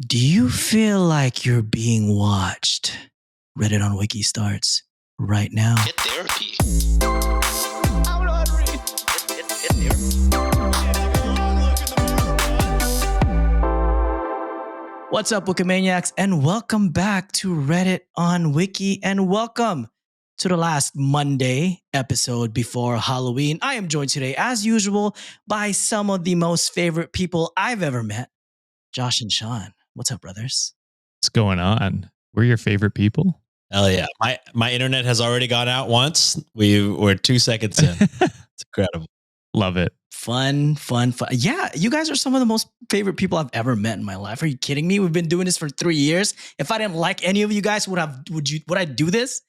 Do you feel like you're being watched? Reddit on Wiki starts right now. Get therapy. I'm not reading. Get therapy. What's up, Wikimaniacs, and welcome back to Reddit on Wiki, and welcome to the last Monday episode before Halloween. I am joined today, as usual, by some of the most favorite people I've ever met, Josh and Sean. What's up, brothers? What's going on? We're your favorite people. Hell yeah. My internet has already gone out once. We're 2 seconds in. It's incredible. Love it. Fun. Yeah, you guys are some of the most favorite people I've ever met in my life. Are you kidding me? We've been doing this for 3 years. If I didn't like any of you guys, would I do this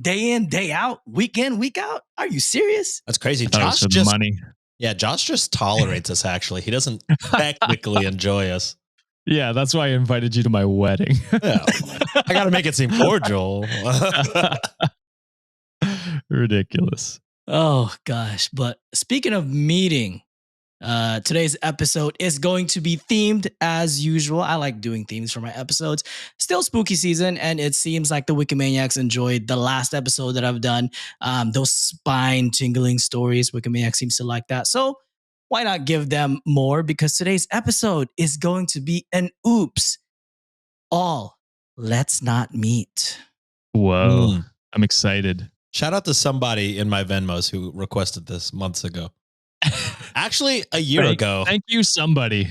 day in, day out, week in, week out? Are you serious? That's crazy. Josh just money. Yeah, Josh just tolerates us actually. He doesn't technically enjoy us. Yeah, that's why I invited you to my wedding. Yeah. I got to make it seem cordial. Ridiculous. Oh gosh. But speaking of meeting, today's episode is going to be themed as usual. I like doing themes for my episodes. Still spooky season, and it seems like the Wikimaniacs enjoyed the last episode that I've done. Those spine-tingling stories, Wikimaniacs seems to like that. So why not give them more? Because today's episode is going to be an oops. All let's not meet. Whoa. I'm excited. Shout out to somebody in my Venmos who requested this months ago. Actually, a year ago. Thank you, somebody.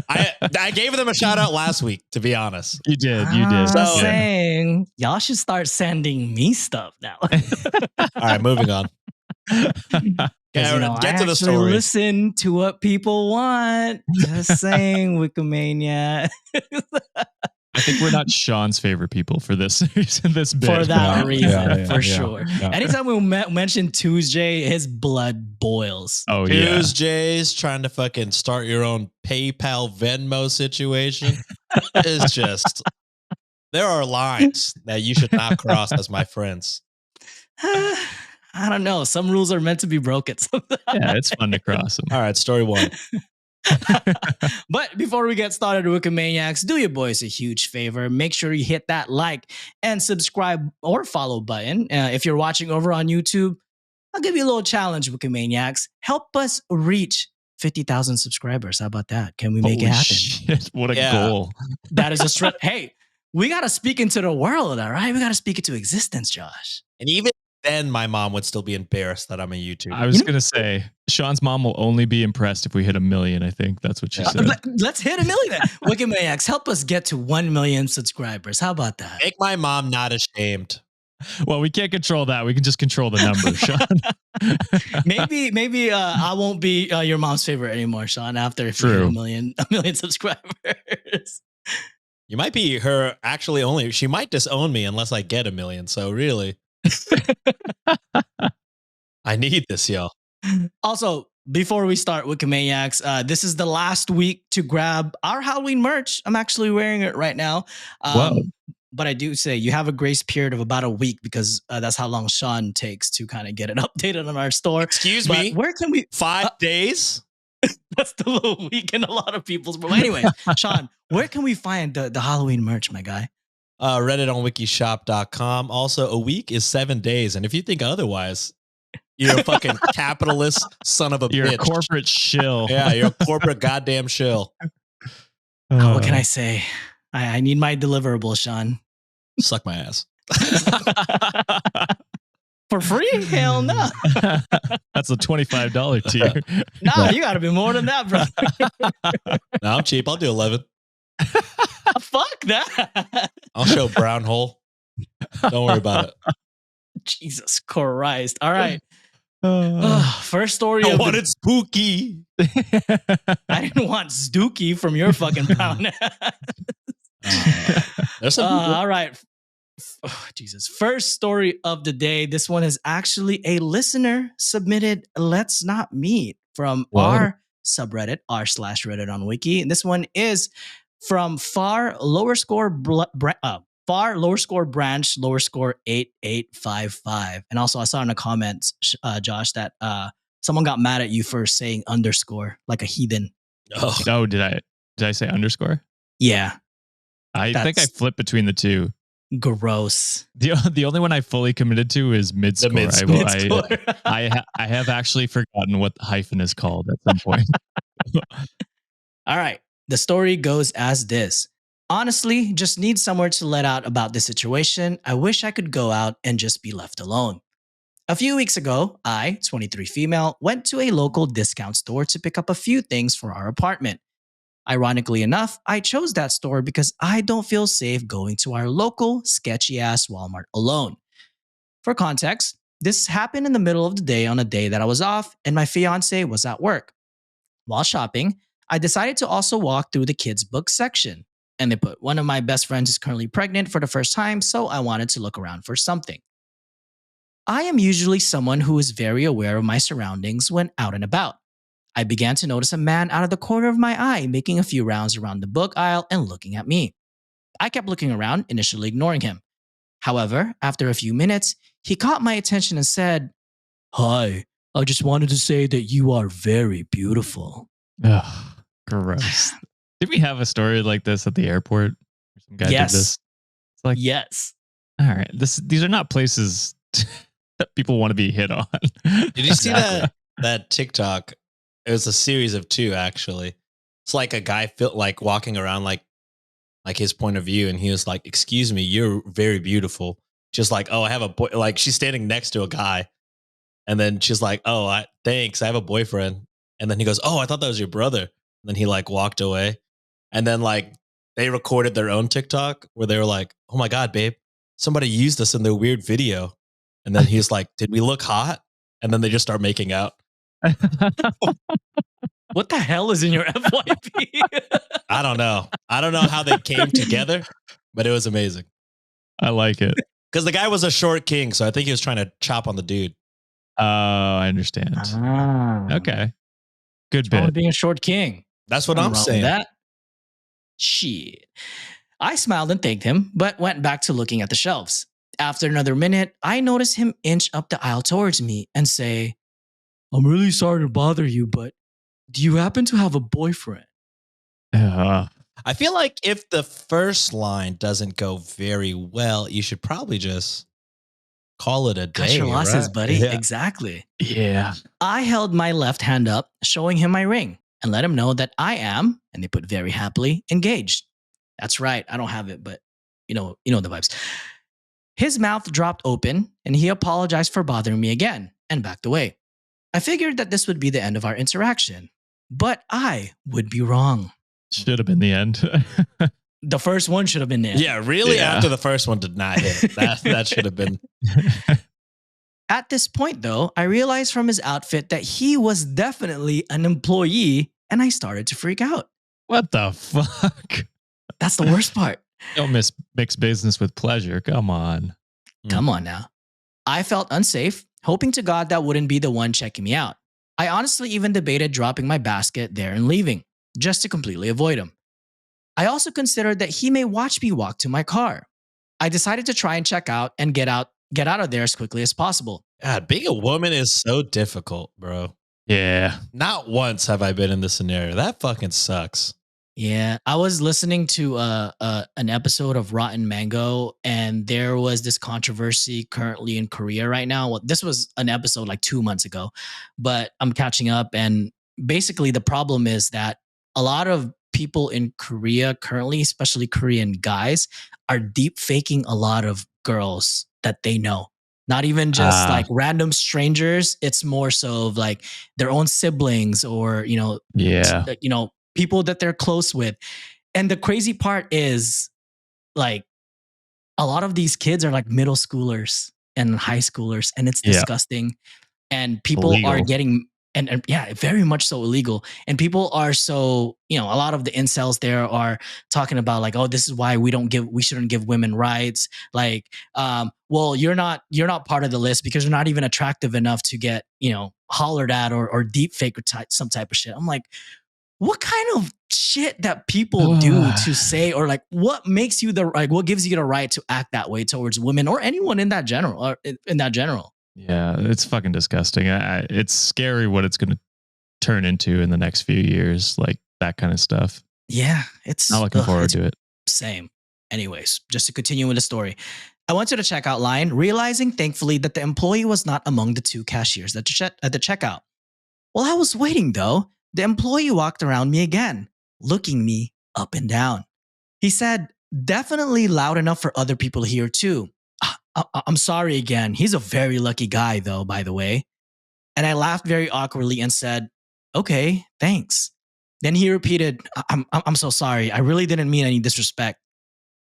I gave them a shout out last week, to be honest. You did. You did. So saying y'all should start sending me stuff now. All right, moving on. Get to the story. Listen to what people want. Just saying, Wikimania. I think we're not Sean's favorite people for this reason. This bit. For that reason, for yeah, sure. yeah. Anytime we mention Tuesday, his blood boils. Oh, Tuesdays trying to fucking start your own PayPal Venmo situation. It's just, there are lines that you should not cross as my friends. I don't know. Some rules are meant to be broken. Yeah, it's fun to cross them. All right, story one. But before we get started, Wikimaniacs, do your boys a huge favor. Make sure you hit that like and subscribe or follow button. If you're watching over on YouTube, I'll give you a little challenge, Wikimaniacs. Help us reach 50,000 subscribers. How about that? Can we make it happen? Shit, what a goal. That is a straight. Hey, we got to speak into the world, all right? We got to speak into existence, Josh. And even then, my mom would still be embarrassed that I'm a YouTuber. I was going to say, Sean's mom will only be impressed if we hit 1 million, I think. That's what she said. Let's hit 1 million. Wikimaniacs, help us get to 1 million subscribers. How about that? Make my mom not ashamed. Well, we can't control that. We can just control the number, Sean. maybe I won't be your mom's favorite anymore, Sean, after if you hit a million subscribers. You might be her actually only. She might disown me unless I get 1 million. So really. I need this, y'all. Also, before we start, Wikimaniacs, this is the last week to grab our Halloween merch. I'm actually wearing it right now. But I do say you have a grace period of about a week because that's how long Sean takes to kind of get it updated on our store. Excuse me? Where can we... 5 days? That's still a week in a lot of people's... But anyway, Sean, where can we find the Halloween merch, my guy? Reddit on wikishop.com. Also, a week is 7 days. And if you think otherwise, you're a fucking capitalist son of a bitch. You're a corporate shill. Yeah, you're a corporate goddamn shill. What can I say? I need my deliverable, Sean. Suck my ass. For free? Hell no. That's a $25 tier. Nah, you got to be more than that, bro. No, I'm cheap. I'll do 11. Fuck that. I'll show brown hole. Don't worry about it. Jesus Christ. All right. First story. I wanted spooky. I didn't want Stooky from your fucking pound. There's some all right. Oh, Jesus. First story of the day. This one is actually a listener submitted Let's Not Meet from our subreddit, r/Reddit on Wiki. And this one is from far lower score branch lower score 8855. And also I saw in the comments, Josh, that someone got mad at you for saying underscore like a heathen. Oh, did I say underscore? Yeah. I think I That's flip between the two. gross. The only one I fully committed to is mid The score. mid-score. Mid-score. I have actually forgotten what the hyphen is called at some point. All right. The story goes as this. Honestly, just need somewhere to let out about this situation. I wish I could go out and just be left alone. A few weeks ago, I, 23 female, went to a local discount store to pick up a few things for our apartment. Ironically enough, I chose that store because I don't feel safe going to our local sketchy ass Walmart alone. For context, this happened in the middle of the day on a day that I was off and my fiance was at work. While shopping, I decided to also walk through the kids' book section. And they put one of my best friends is currently pregnant for the first time, so I wanted to look around for something. I am usually someone who is very aware of my surroundings when out and about. I began to notice a man out of the corner of my eye making a few rounds around the book aisle and looking at me. I kept looking around, initially ignoring him. However, after a few minutes, he caught my attention and said, "Hi, I just wanted to say that you are very beautiful." Ugh, gross. Did we have a story like this at the airport? Some guy did this. Yes. It's like, Yes. all right, these are not places that people want to be hit on. Did you see Exactly. that TikTok? It was a series of two actually. It's like a guy like walking around like his point of view, and he was like, "Excuse me, you're very beautiful." Just like, "Oh, I have a boy." Like she's standing next to a guy, and then she's like, "Oh, thanks, I have a boyfriend." And then he goes, "Oh, I thought that was your brother." And then he like walked away, and then like they recorded their own TikTok where they were like, "Oh my god, babe, somebody used us in their weird video." And then he's like, "Did we look hot?" And then they just start making out. What the hell is in your FYP? I don't know. I don't know how they came together, but it was amazing. I like it. Because the guy was a short king, so I think he was trying to chop on the dude. Oh, I understand. Okay. Good What's wrong with bit. being a short king? That's what Nothing I'm wrong with saying. that. Shit. I smiled and thanked him, but went back to looking at the shelves. After another minute, I noticed him inch up the aisle towards me and say, "I'm really sorry to bother you, but do you happen to have a boyfriend?" I feel like if the first line doesn't go very well, you should probably just call it a day. Cut your losses, right? buddy. Yeah. Exactly. Yeah. I held my left hand up, showing him my ring, and let him know that I am, and they put very happily, engaged. That's right. I don't have it, but you know the vibes. His mouth dropped open, and he apologized for bothering me again and backed away. I figured that this would be the end of our interaction, but I would be wrong. Should have been the end. The first one should have been there. Yeah, really. Yeah. After the first one did not hit, that should have been. At this point, though, I realized from his outfit that he was definitely an employee, and I started to freak out. What the fuck? That's the worst part. Don't mix business with pleasure. Come on. Come on now. I felt unsafe, hoping to God that wouldn't be the one checking me out. I honestly even debated dropping my basket there and leaving, just to completely avoid him. I also considered that he may watch me walk to my car. I decided to try and check out and get out of there as quickly as possible. God, being a woman is so difficult, bro. Yeah. Not once have I been in this scenario. That fucking sucks. Yeah, I was listening to an episode of Rotten Mango, and there was this controversy currently in Korea right now. Well, this was an episode like 2 months ago, but I'm catching up. And basically, the problem is that a lot of people in Korea currently, especially Korean guys, are deep faking a lot of girls that they know. Not even just like random strangers. It's more so of like their own siblings or Yeah. people that they're close with. And the crazy part is like a lot of these kids are like middle schoolers and high schoolers, and it's Yeah. disgusting. And people are Illegal. getting and yeah, very much so illegal. And people are so, a lot of the incels there are talking about like, oh, this is why we shouldn't give women rights. Like, well, you're not part of the list because you're not even attractive enough to get, hollered at or deep fake or some type of shit. I'm like, what kind of shit that people do to say, or like what makes you what gives you the right to act that way towards women or anyone in that general? Yeah, it's fucking disgusting. It's scary what it's going to turn into in the next few years, like that kind of stuff. Yeah, it's Not looking forward it's to it. same. Anyways, just to continue with the story. I went to the checkout line, realizing thankfully that the employee was not among the two cashiers at the checkout. While I was waiting, though, the employee walked around me again, looking me up and down. He said, definitely loud enough for other people to hear too. I'm sorry again. He's a very lucky guy, though, by the way. And I laughed very awkwardly and said, okay, thanks. Then he repeated, I'm so sorry. I really didn't mean any disrespect.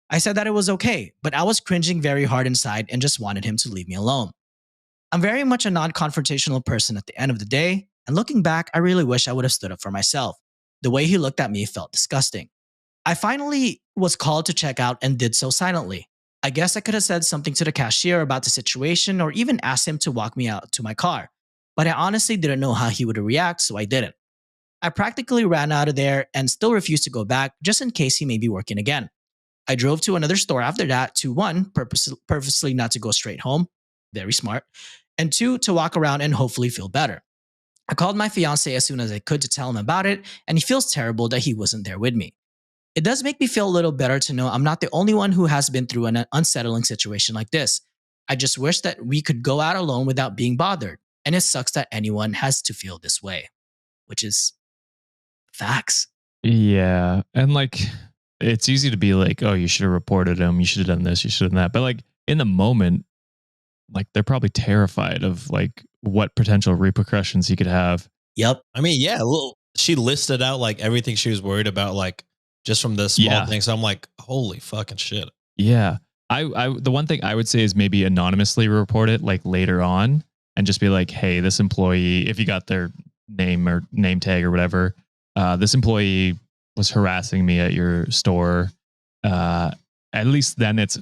I said that it was okay, but I was cringing very hard inside and just wanted him to leave me alone. I'm very much a non confrontational person at the end of the day, and looking back, I really wish I would have stood up for myself. The way he looked at me felt disgusting. I finally was called to check out and did so silently. I guess I could have said something to the cashier about the situation or even asked him to walk me out to my car, but I honestly didn't know how he would react, so I didn't. I practically ran out of there and still refused to go back just in case he may be working again. I drove to another store after that to one, purposely not to go straight home, very smart, and two, to walk around and hopefully feel better. I called my fiance as soon as I could to tell him about it, and he feels terrible that he wasn't there with me. It does make me feel a little better to know I'm not the only one who has been through an unsettling situation like this. I just wish that we could go out alone without being bothered, and it sucks that anyone has to feel this way, which is facts. Yeah. And like, it's easy to be like, oh, you should have reported him. You should have done this. You should have done that. But like in the moment, like they're probably terrified of like what potential repercussions he could have. Yep. I mean, yeah, she listed out like everything she was worried about, like just from the small things. So I'm like, holy fucking shit. Yeah. The one thing I would say is maybe anonymously report it like later on and just be like, hey, this employee, if you got their name or name tag or whatever, this employee was harassing me at your store. At least then it's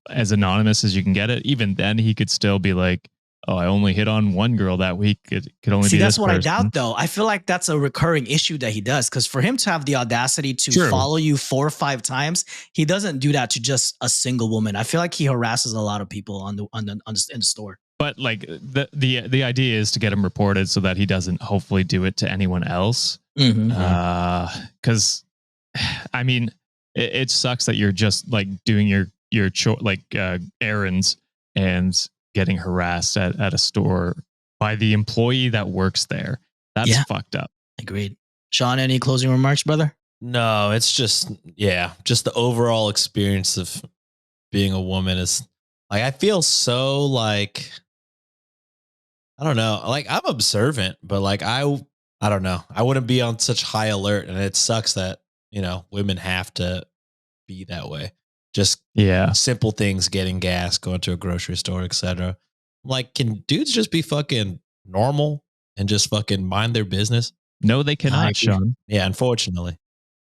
as anonymous as you can get it. Even then he could still be like, oh, I only hit on one girl that week. It could only be that's this what person. I doubt, though. I feel like that's a recurring issue that he does, because for him to have the audacity to follow you 4 or 5 times, he doesn't do that to just a single woman. I feel like he harasses a lot of people in the store. But like the idea is to get him reported so that he doesn't hopefully do it to anyone else. Because I mean, it sucks that you're just like doing your errands and getting harassed at a store by the employee that works there. That's fucked up. Agreed. Sean, any closing remarks, brother? No, it's just the overall experience of being a woman is like, I feel so like, I don't know, like I'm observant, but like I don't know, I wouldn't be on such high alert, and it sucks that, you know, women have to be that way. Just simple things, getting gas, going to a grocery store, etc. Like, can dudes just be fucking normal and just fucking mind their business? No, they cannot, Sean. Yeah, unfortunately.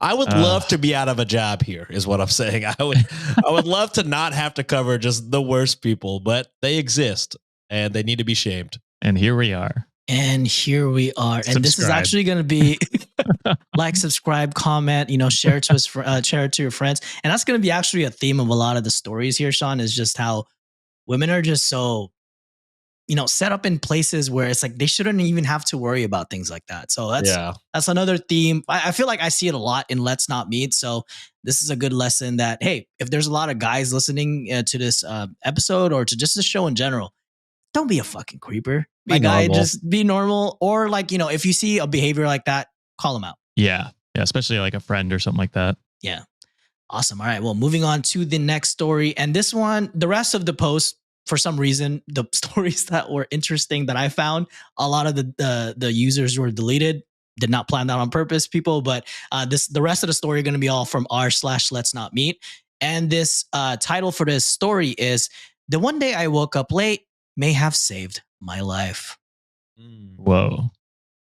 I would love to be out of a job here, is what I'm saying. I would love to not have to cover just the worst people, but they exist and they need to be shamed. And here we are. And this is actually going to be like, subscribe, comment, share it to share it to your friends. And that's going to be actually a theme of a lot of the stories here, Sean, is just how women are just so, set up in places where it's like they shouldn't even have to worry about things like that. So that's another theme. I feel like I see it a lot in Let's Not Meet. So this is a good lesson that, hey, if there's a lot of guys listening to this episode or to just the show in general, don't be a fucking creeper. My guy, just be normal. Or like, if you see a behavior like that, call him out. Yeah. Yeah. Especially like a friend or something like that. Yeah. Awesome. All right. Well, moving on to the next story. And this one, the rest of the post, for some reason, the stories that were interesting that I found, a lot of the users were deleted. Did not plan that on purpose, people. But the rest of the story are going to be all from r/Let's Not Meet. And this title for this story is "The One Day I Woke Up Late May Have Saved My Life." Whoa.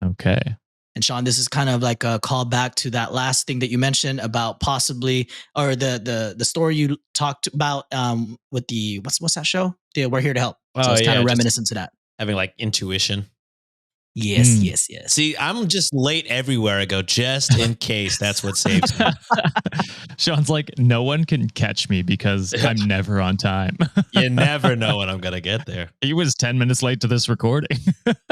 Okay. And Sean, this is kind of like a callback to that last thing that you mentioned about possibly, or the story you talked about with the what's that show? Yeah, We're Here to Help. So it's kind of reminiscent to that. Having like intuition. Yes, Mm. yes, yes. See, I'm just late everywhere I go, just in case. That's what saves me. Sean's like, no one can catch me because I'm never on time. You never know when I'm gonna get there. He was 10 minutes late to this recording.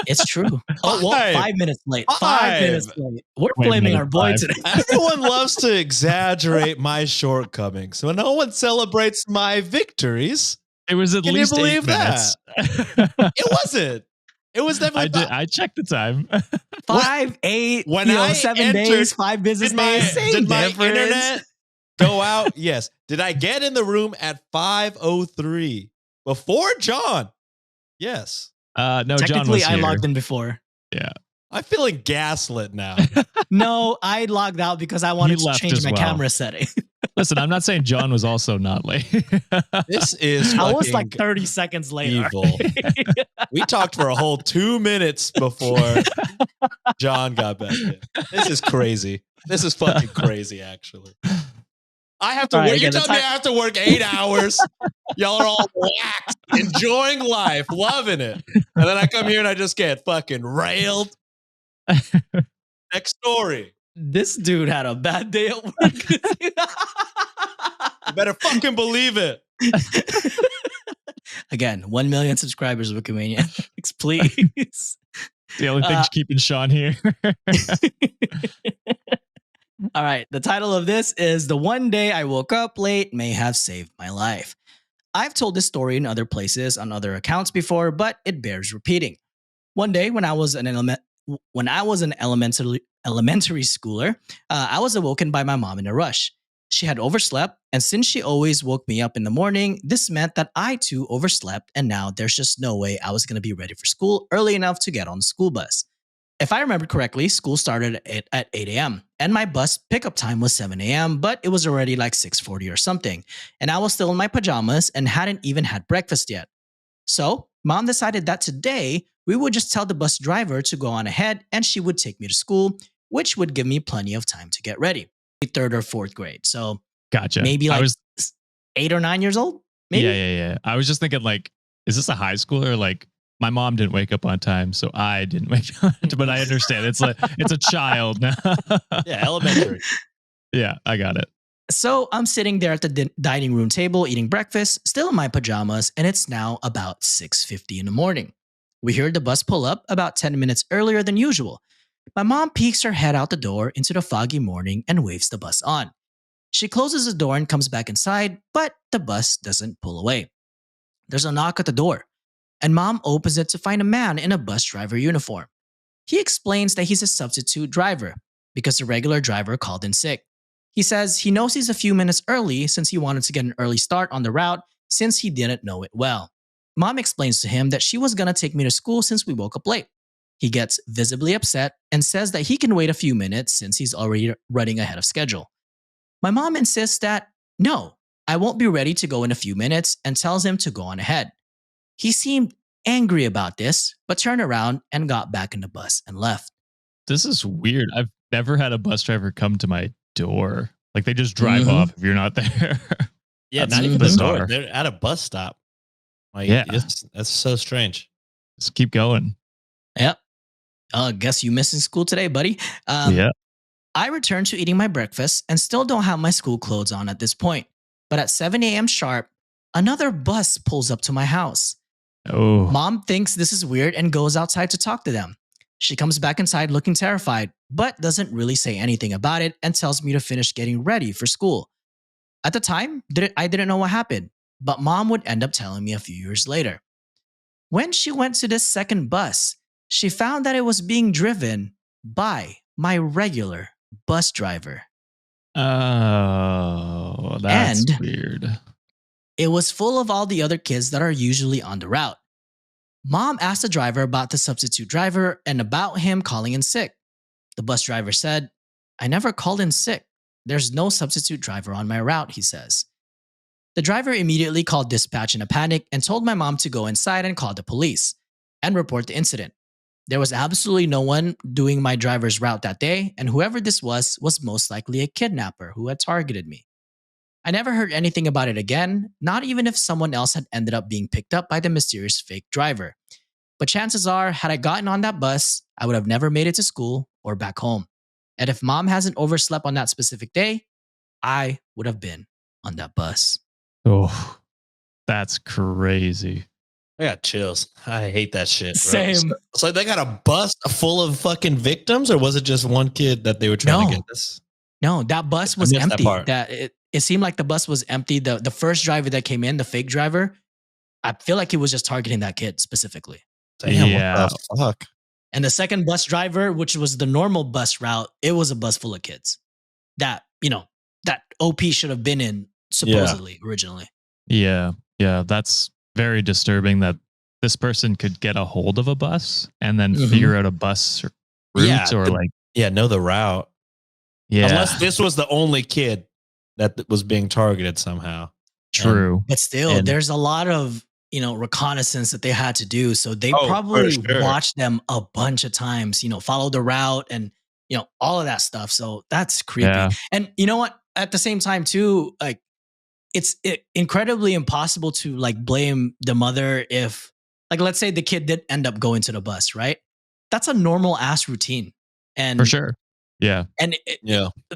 It's true. Oh, well, 5. 5 minutes late. 5 5. minutes late. We're Wait a blaming minute, our boy 5. today. Everyone loves to exaggerate my shortcomings. So no one celebrates my victories. It was at Can you least 8 believe minutes. It wasn't. It was definitely. I checked the time. 5, 8, When I 7 entered, days, 5 business days. Same did my difference. internet go out? Yes. Did I get in the room at 5:03 before John? Yes. No, John Technically, was I here. logged in before. Yeah. I'm feeling gaslit now. No, I logged out because I wanted to left change as my well. camera setting. Listen, I'm not saying John was also not late. This is I was like fucking 30 seconds later. evil. We talked for a whole 2 minutes before John got back in. This is crazy. This is fucking crazy, actually. I have to All right, work. You're again, telling me I have to work 8 hours. Y'all are all relaxed, enjoying life, loving it. And then I come here and I just get fucking railed. Next story. This dude had a bad day at work. You better fucking believe it. Again, 1 million subscribers, Wikimania. Please. The only thing keeping Sean here. All right. The title of this is The One Day I Woke Up Late May Have Saved My Life. I've told this story in other places on other accounts before, but it bears repeating. One day when I was an elementary schooler, I was awoken by my mom in a rush. She had overslept, and since she always woke me up in the morning, this meant that I too overslept, and now there's just no way I was going to be ready for school early enough to get on the school bus. If I remember correctly, school started at 8 a.m. and my bus pickup time was 7 a.m., but it was already like 6:40 or something, and I was still in my pajamas and hadn't even had breakfast yet. So, mom decided that today we would just tell the bus driver to go on ahead and she would take me to school, which would give me plenty of time to get ready. Third or fourth grade. So, Gotcha. maybe I like was 8 or 9 years old? Maybe? Yeah. I was just thinking, like, is this a high schooler? Like, my mom didn't wake up on time, so I didn't wake up. But I understand it's a child now. Yeah, elementary. Yeah, I got it. So I'm sitting there at the dining room table eating breakfast, still in my pajamas, and it's now about 6:50 in the morning. We hear the bus pull up about 10 minutes earlier than usual. My mom peeks her head out the door into the foggy morning and waves the bus on. She closes the door and comes back inside, but the bus doesn't pull away. There's a knock at the door, and mom opens it to find a man in a bus driver uniform. He explains that he's a substitute driver because the regular driver called in sick. He says he knows he's a few minutes early since he wanted to get an early start on the route since he didn't know it well. Mom explains to him that she was going to take me to school since we woke up late. He gets visibly upset and says that he can wait a few minutes since he's already running ahead of schedule. My mom insists that, no, I won't be ready to go in a few minutes and tells him to go on ahead. He seemed angry about this, but turned around and got back in the bus and left. This is weird. I've never had a bus driver come to my door. Like, they just drive Mhm. off if you're not there. Yeah, That's not even bizarre. the door. They're at a bus stop. Like, Yeah. that's so strange. Just keep going. Yep. Guess you missing school today, buddy. Yeah. I return to eating my breakfast and still don't have my school clothes on at this point. But at 7 a.m. sharp, another bus pulls up to my house. Oh. Mom thinks this is weird and goes outside to talk to them. She comes back inside looking terrified, but doesn't really say anything about it and tells me to finish getting ready for school. At the time, I didn't know what happened, but mom would end up telling me a few years later. When she went to this second bus, she found that it was being driven by my regular bus driver. Oh, that's And- weird. It was full of all the other kids that are usually on the route. Mom asked the driver about the substitute driver and about him calling in sick. The bus driver said, I never called in sick. There's no substitute driver on my route, he says. The driver immediately called dispatch in a panic and told my mom to go inside and call the police and report the incident. There was absolutely no one doing my driver's route that day, and whoever this was most likely a kidnapper who had targeted me. I never heard anything about it again, not even if someone else had ended up being picked up by the mysterious fake driver. But chances are, had I gotten on that bus, I would have never made it to school or back home. And if mom hasn't overslept on that specific day, I would have been on that bus. Oh, that's crazy. I got chills. I hate that shit, bro. Same. So they got a bus full of fucking victims, or was it just one kid that they were trying to get this? No, that bus I was missed that empty. part. It seemed like the bus was empty. The first driver that came in, the fake driver, I feel like he was just targeting that kid specifically. Damn, Yeah. what the fuck? And the second bus driver, which was the normal bus route, it was a bus full of kids that, that OP should have been in supposedly originally. Yeah. Yeah. That's very disturbing that this person could get a hold of a bus and then figure out a bus route know the route. Yeah. Unless this was the only kid that was being targeted somehow. True. But still, there's a lot of, reconnaissance that they had to do. So they probably watched them a bunch of times, follow the route and, all of that stuff. So that's creepy. Yeah. And you know what? At the same time too, like it's incredibly impossible to like blame the mother if, like, let's say the kid did end up going to the bus, right? That's a normal ass routine. And for sure. Yeah. And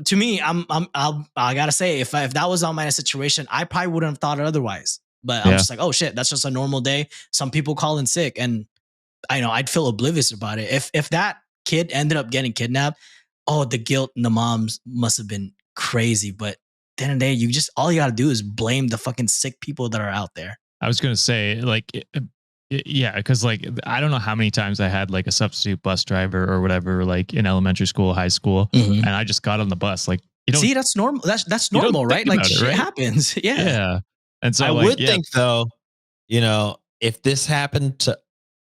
to me, I gotta say, if that was on my situation, I probably wouldn't have thought it otherwise. But I'm just like, oh shit, that's just a normal day. Some people call in sick, and I know I'd feel oblivious about it. If that kid ended up getting kidnapped, the guilt and the moms must have been crazy. But at the end of the day, all you gotta do is blame the fucking sick people that are out there. I was gonna say, like, yeah, because like I don't know how many times I had like a substitute bus driver or whatever, like in elementary school, high school, and I just got on the bus. Like, see, that's normal. That's normal, right? Like shit happens. Yeah. Yeah. And so I would think though, if this happened to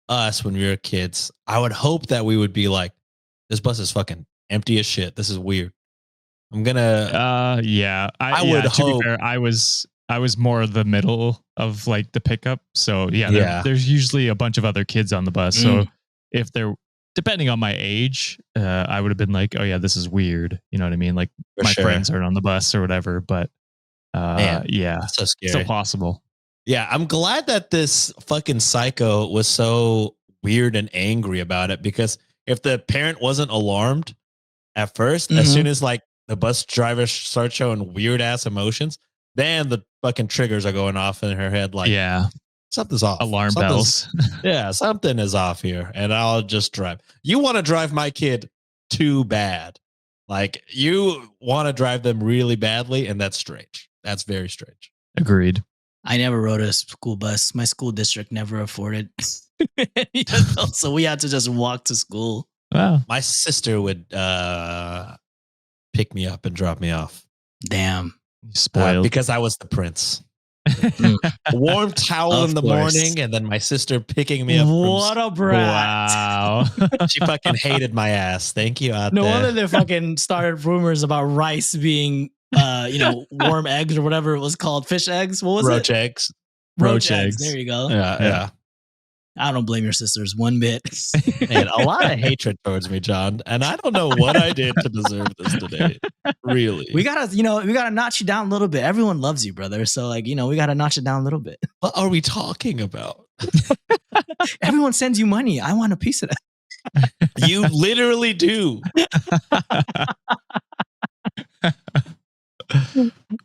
us when we were kids, I would hope that we would be like, this bus is fucking empty as shit. This is weird. I'm gonna. Yeah. I would hope. To be fair, I was more the middle of like the pickup. So there's usually a bunch of other kids on the bus. So if they're depending on my age, I would have been like, oh yeah, this is weird. You know what I mean? Like my friends aren't on the bus or whatever, but so scary. Still possible. Yeah. I'm glad that this fucking psycho was so weird and angry about it, because if the parent wasn't alarmed at first, as soon as like the bus driver starts showing weird ass emotions, then the fucking triggers are going off in her head. Like, something's off. Alarm bells. Something is off here. And I'll just drive. You want to drive my kid too bad. Like, you want to drive them really badly. And that's strange. That's very strange. Agreed. I never rode a school bus. My school district never afforded. So we had to just walk to school. Wow. My sister would pick me up and drop me off. Damn. Spoiled. Because I was the prince. Warm towel in the morning, and then my sister picking me up. What a brat. Wow. She fucking hated my ass. Thank you, out no there. wonder they fucking started rumors about rice being, warm eggs or whatever it was called. Fish eggs? What was Roach it? eggs. Roach eggs. There you go. Yeah. I don't blame your sisters one bit. Man, a lot of hatred towards me, John, and I don't know what I did to deserve this today. Really, we gotta notch you down a little bit. Everyone loves you, brother. So like, we gotta notch it down a little bit. What are we talking about? Everyone sends you money. I want a piece of that. You literally do.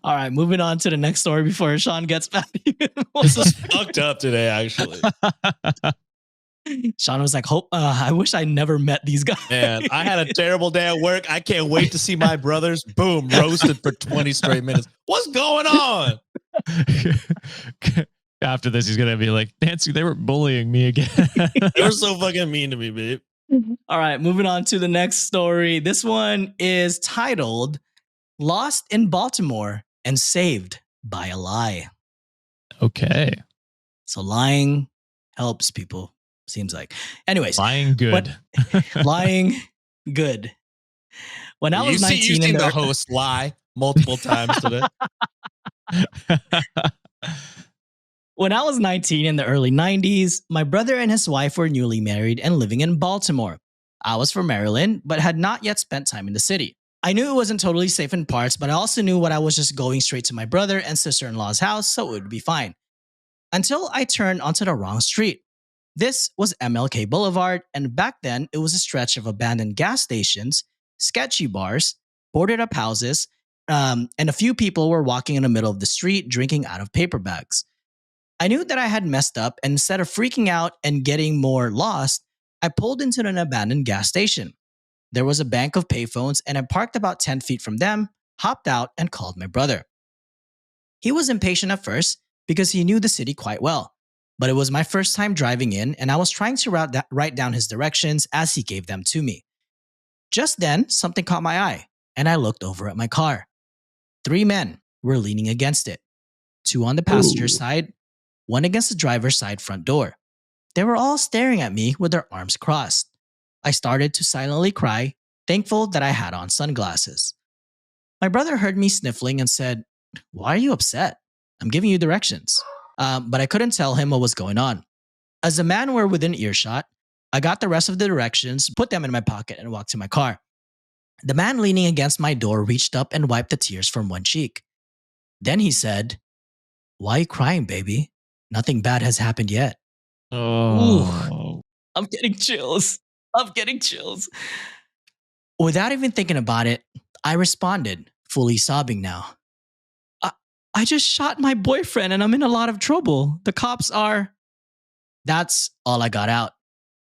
All right, moving on to the next story before Sean gets back. This is fucked up today, actually. Sean was like, I wish I never met these guys. Man, I had a terrible day at work. I can't wait to see my brothers. Boom, roasted for 20 straight minutes. What's going on? After this, he's going to be like, Nancy, they were bullying me again. They were so fucking mean to me, babe. All right, moving on to the next story. This one is titled Lost in Baltimore and Saved by a Lie. Okay. So lying helps people, seems like. Anyways. Lying good. Lying good. When I was 19... You've seen the host lie multiple times today. When I was 19 in the early 90s, my brother and his wife were newly married and living in Baltimore. I was from Maryland, but had not yet spent time in the city. I knew it wasn't totally safe in parts, but I also knew what I was just going straight to my brother and sister-in-law's house, so it would be fine. Until I turned onto the wrong street. This was MLK Boulevard, and back then it was a stretch of abandoned gas stations, sketchy bars, boarded up houses, and a few people were walking in the middle of the street drinking out of paper bags. I knew that I had messed up, and instead of freaking out and getting more lost, I pulled into an abandoned gas station. There was a bank of payphones, and I parked about 10 feet from them, hopped out, and called my brother. He was impatient at first because he knew the city quite well, but it was my first time driving in, and I was trying to write down his directions as he gave them to me. Just then, something caught my eye, and I looked over at my car. 3 men were leaning against it, 2 on the passenger side, 1 against the driver's side front door. They were all staring at me with their arms crossed. I started to silently cry, thankful that I had on sunglasses. My brother heard me sniffling and said, "Why are you upset? I'm giving you directions." But I couldn't tell him what was going on. As the men were within earshot, I got the rest of the directions, put them in my pocket, and walked to my car. The man leaning against my door reached up and wiped the tears from one cheek. Then he said, "Why are you crying, baby? Nothing bad has happened yet." Oh. I'm getting chills. I'm getting chills. Without even thinking about it, I responded, fully sobbing now. I just shot my boyfriend and I'm in a lot of trouble. The cops are. That's all I got out.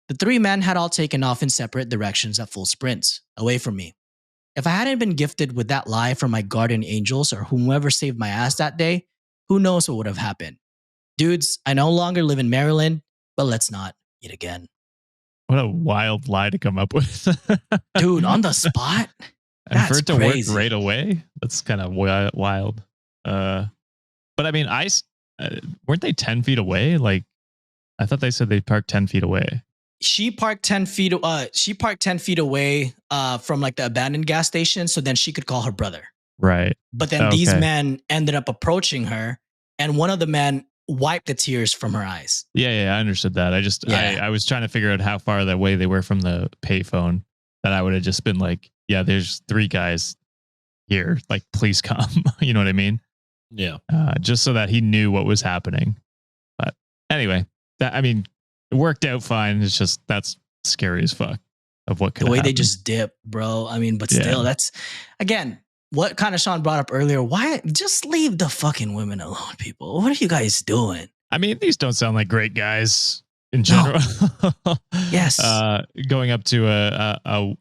The 3 men had all taken off in separate directions at full sprints, away from me. If I hadn't been gifted with that lie from my guardian angels or whomever saved my ass that day, who knows what would have happened. Dudes, I no longer live in Maryland, but let's not yet again. What a wild lie to come up with. Dude, on the spot? And for That's it to crazy. work right away, that's kind of wild. But I mean, weren't they 10 feet away? Like, I thought they said they parked 10 feet away. She parked 10 feet. She parked 10 feet away from like the abandoned gas station, so then she could call her brother. Right. But then these men ended up approaching her, and one of the men wiped the tears from her eyes. Yeah, I understood that. I was trying to figure out how far away they were from the payphone. That I would have just been like, yeah, there's 3 guys here. Like, please come. You know what I mean? Yeah. Just so that he knew what was happening. But anyway, it worked out fine. It's just that's scary as fuck of what could the way happen. they just dip, bro. I mean, but still, that's again what kind of Sean brought up earlier. Why just leave the fucking women alone, people? What are you guys doing? I mean, these don't sound like great guys in general. No. Yes. Going up to a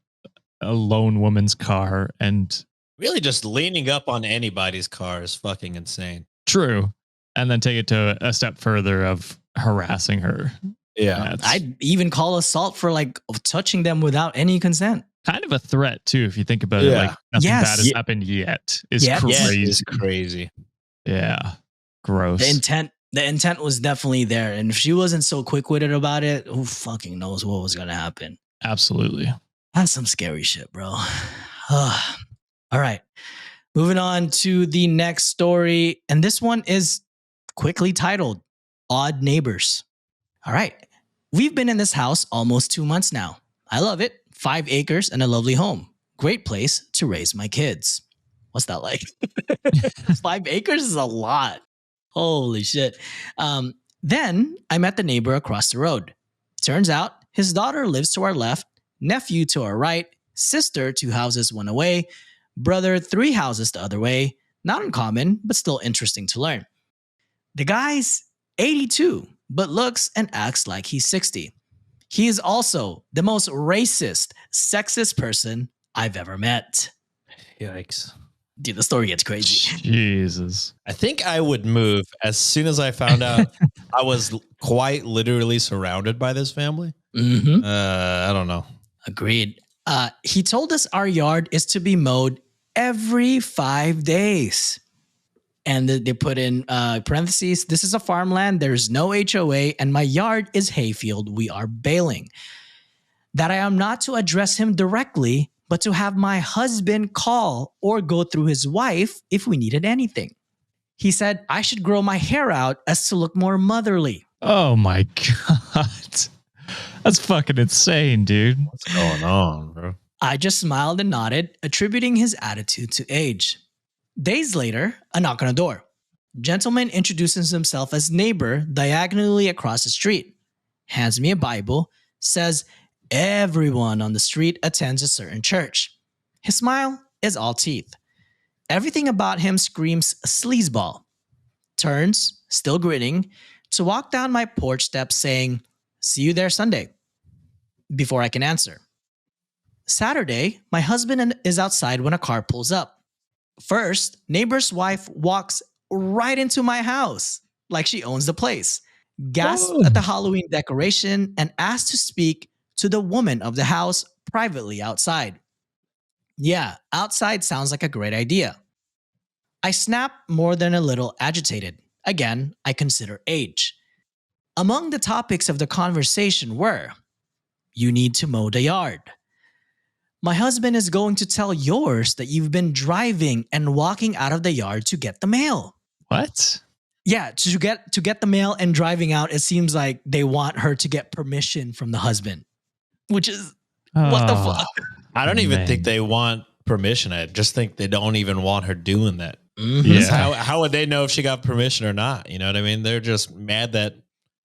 lone woman's car and really just leaning up on anybody's car is fucking insane. True. And then take it to a step further of harassing her. Yeah. I'd even call assault for like touching them without any consent. Kind of a threat too, if you think about it. Like nothing bad has happened yet. Is crazy. It's crazy. Yeah. Gross. The intent was definitely there. And if she wasn't so quick-witted about it, who fucking knows what was gonna happen? Absolutely. That's some scary shit, bro. All right. Moving on to the next story. And this one is quickly titled Odd Neighbors. All right. We've been in this house almost 2 months now. I love it. 5 acres and a lovely home. Great place to raise my kids. What's that like? 5 acres is a lot. Holy shit. Then I met the neighbor across the road. Turns out his daughter lives to our left, nephew to our right, sister 2 houses one away, brother 3 houses the other way. Not uncommon, but still interesting to learn. The guy's 82, but looks and acts like he's 60. He is also the most racist, sexist person I've ever met. Yikes. Dude, the story gets crazy. Jesus. I think I would move as soon as I found out I was quite literally surrounded by this family. Mm-hmm. I don't know. Agreed. He told us our yard is to be mowed every 5 days. And they put in parentheses, this is a farmland, there's no HOA, and my yard is hayfield. We are baling. That I am not to address him directly, but to have my husband call or go through his wife if we needed anything. He said I should grow my hair out as to look more motherly. Oh my God. That's fucking insane, dude. What's going on, bro? I just smiled and nodded, attributing his attitude to age. Days later, a knock on the door. Gentleman introduces himself as neighbor diagonally across the street. hands me a Bible, says everyone on the street attends a certain church. His smile is all teeth. Everything about him screams sleazeball. Turns, still grinning, to walk down my porch steps saying, "See you there Sunday," before I can answer. Saturday, my husband is outside when a car pulls up. First, neighbor's wife walks right into my house like she owns the place, gasps Oh. at the Halloween decoration, and asks to speak to the woman of the house privately outside. Yeah, outside sounds like a great idea. I snap more than a little agitated. Again, I consider age. Among the topics of the conversation were, "You need to mow the yard. My husband is going to tell yours that you've been driving and walking out of the yard to get the mail." What? Yeah, to get the mail and driving out, it seems like they want her to get permission from the husband, which is what the Oh, fuck. I don't even man. think they want permission. I just think they don't even want her doing that. Mhm. Yeah. How would they know if she got permission or not? You know what I mean? They're just mad that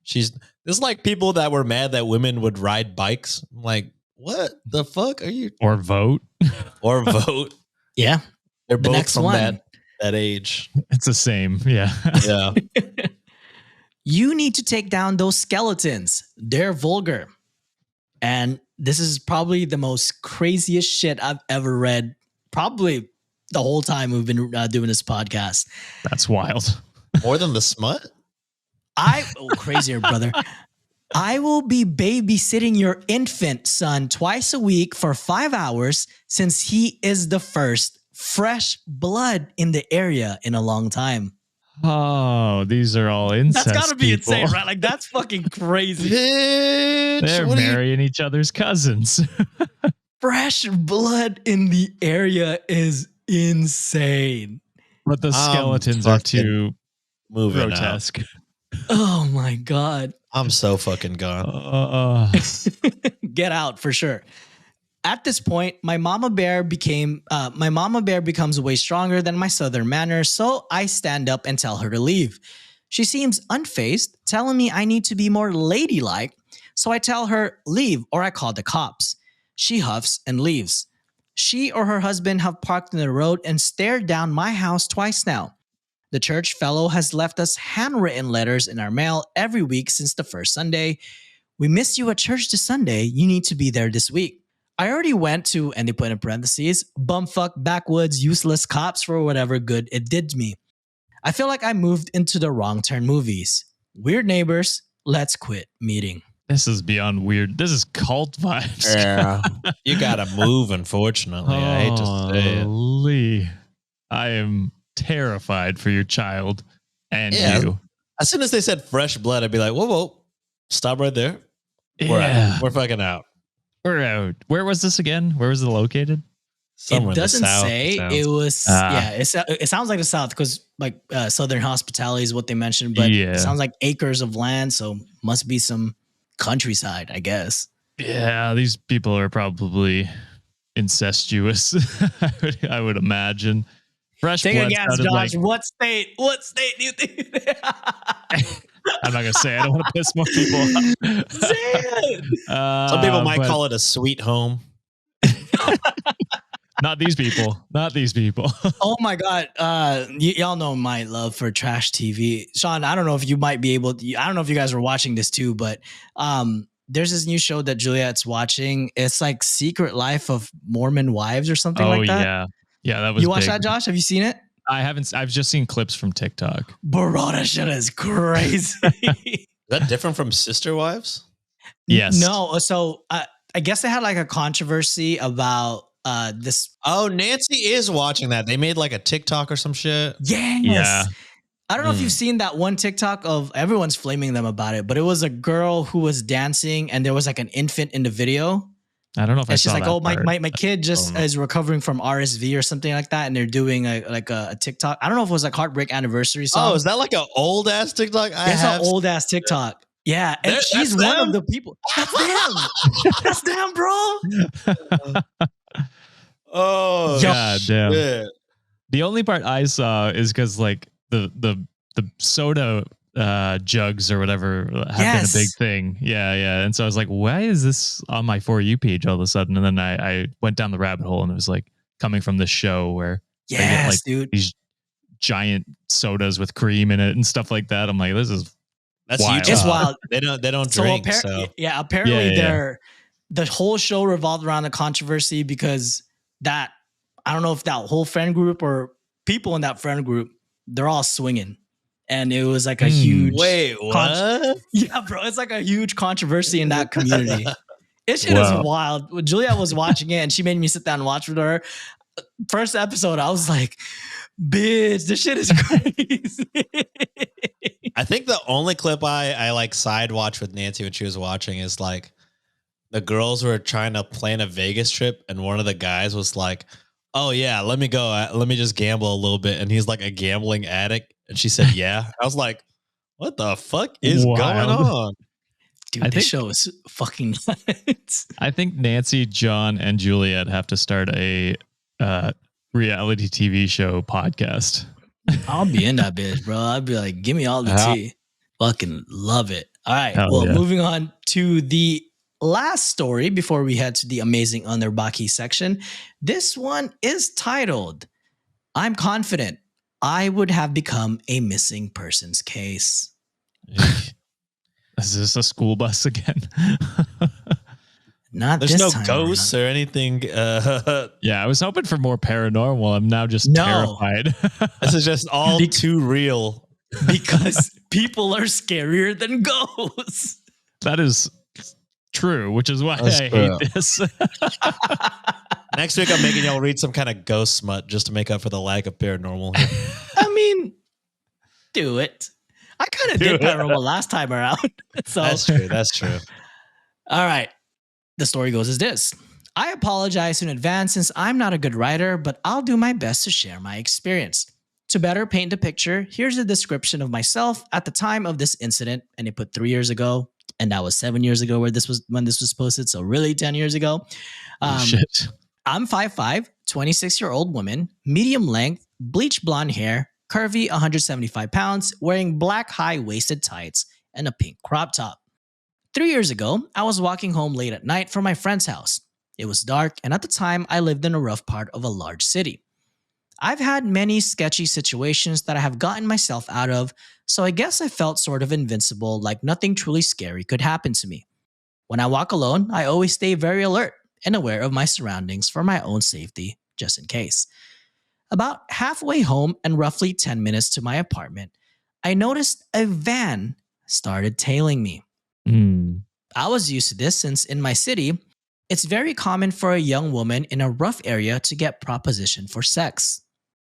she's. It's like people that were mad that women would ride bikes. I'm like, what the fuck are you? Or vote. Or vote? Yeah. They're The both next from one. that age. It's the same. Yeah. Yeah. You need to take down those skeletons. They're vulgar. And this is probably the most craziest shit I've ever read, probably the whole time we've been doing this podcast. That's wild. More than the smut? Crazier, brother. "I will be babysitting your infant son twice a week for 5 hours since he is the first fresh blood in the area in a long time." Oh, these are all incest. That's gotta be people. insane, right? Like, that's fucking crazy. Bitch, They're what are you- marrying each other's cousins. Fresh blood in the area is insane. But the skeletons are too moving out. grotesque. Oh my God. I'm so fucking gone. Get out for sure. At this point, my mama bear becomes way stronger than my southern manner, so I stand up and tell her to leave. She seems unfazed, telling me I need to be more ladylike, so I tell her leave or I call the cops. She huffs and leaves. She or her husband have parked in the road and stared down my house twice now. The church fellow has left us handwritten letters in our mail every week since the first Sunday. "We miss you at church this Sunday. You need to be there this week." I already went to, and they put in parentheses, "bumfuck, backwoods, useless cops" for whatever good it did me. I feel like I moved into the wrong turn movies. Weird neighbors, let's quit meeting. This is beyond weird. This is cult vibes. Yeah. You gotta move, unfortunately. I hate to say it. Holy. I am terrified for your child and Yeah. you. As soon as they said fresh blood, I'd be like, whoa, stop right there. We're Yeah. out. We're fucking out. We're out. Where was this again? Where was it located? Somewhere It in the doesn't South, say. sounds. It was, it sounds like the South because like Southern hospitality is what they mentioned, but Yeah. it sounds like acres of land, so must be some countryside, I guess. Yeah, these people are probably incestuous. I would imagine. Fresh Take a blood guess, sounded Josh. like. What state? What state do you think? I'm not gonna say. I don't want to piss more people off. Say it. Some people might but call it a sweet home. not these people. Not these people. Oh my God. Y'all know my love for trash TV. Sean, I don't know if you might be able to, I don't know if you guys were watching this too, but there's this new show that Juliet's watching. It's like Secret Life of Mormon Wives or something like that. Yeah. Yeah, that was You watched big. that, Josh? Have you seen it? I haven't. I've just seen clips from TikTok. Bro, that shit is crazy. Is that different from Sister Wives? Yes. No. So I guess they had like a controversy about this. Oh, Nancy is watching that. They made like a TikTok or some shit. Yes. Yeah. I don't know if you've seen that one TikTok of everyone's flaming them about it, but it was a girl who was dancing and there was like an infant in the video. I don't know if It's I just saw like, that oh, part. my kid just is recovering from RSV or something like that, and they're doing a TikTok. I don't know if it was like Heartbreak Anniversary song. Oh, is that like an old ass TikTok? It's an old ass TikTok. Yeah, and That's she's one them? of the people. That's them. That's them, bro. Oh, God damn. shit. The only part I saw is because like the soda jugs or whatever have been a big Yes. thing. Yeah, yeah. And so I was like, why is this on my For You page all of a sudden? And then I went down the rabbit hole and it was like coming from this show where they get like Yes, dude. these giant sodas with cream in it and stuff like that. I'm like, this is That's wild. It's Utah. wild. They don't So drink. So apparently Yeah, yeah. the whole show revolved around the controversy because that I don't know if that whole friend group or people in that friend group, they're all swinging. And it was like a huge wait, what? yeah, bro. It's like a huge controversy in that community. It shit is Wow. wild. Juliet was watching it and she made me sit down and watch with her. First episode, I was like, bitch, this shit is crazy. I think the only clip I like side watch with Nancy when she was watching is like the girls were trying to plan a Vegas trip, and one of the guys was like, "Oh yeah, let me go. Let me just gamble a little bit." And he's like a gambling addict, and she said, "Yeah." I was like, "What the fuck is going Wild. on?" Dude, I this think- show is fucking nuts. I think Nancy, John, and Juliet have to start a reality TV show podcast. I'll be in that bitch, bro. I'd be like, give me all the Yeah. tea. Fucking love it. All right. Hell well, yeah. moving on to the last story before we head to the Amazing Underbakke section. This one is titled, I'm confident I would have become a missing persons case. Is this a school bus again? Not There's this no time ghosts around. or anything. Yeah, I was hoping for more paranormal. I'm now just No. terrified. This is just all Bec- too real. Because people are scarier than ghosts. That is true, which is why That's I true. hate this. Next week, I'm making y'all read some kind of ghost smut just to make up for the lack of paranormal here. I mean, do it. I kind of Do did it. paranormal last time around. So That's true. That's true. all right. The story goes as this. I apologize in advance since I'm not a good writer, but I'll do my best to share my experience. To better paint the picture, here's a description of myself at the time of this incident, and it put 3 years ago, and that was 7 years ago when this was posted, so really 10 years ago. Shit. I'm 5'5", 26-year-old woman, medium length, bleach blonde hair, curvy 175 pounds, wearing black high-waisted tights and a pink crop top. 3 years ago, I was walking home late at night from my friend's house. It was dark, and at the time, I lived in a rough part of a large city. I've had many sketchy situations that I have gotten myself out of, so I guess I felt sort of invincible, like nothing truly scary could happen to me. When I walk alone, I always stay very alert and aware of my surroundings for my own safety, just in case. About halfway home and roughly 10 minutes to my apartment, I noticed a van started tailing me. Mm. I was used to this since in my city, it's very common for a young woman in a rough area to get propositioned for sex.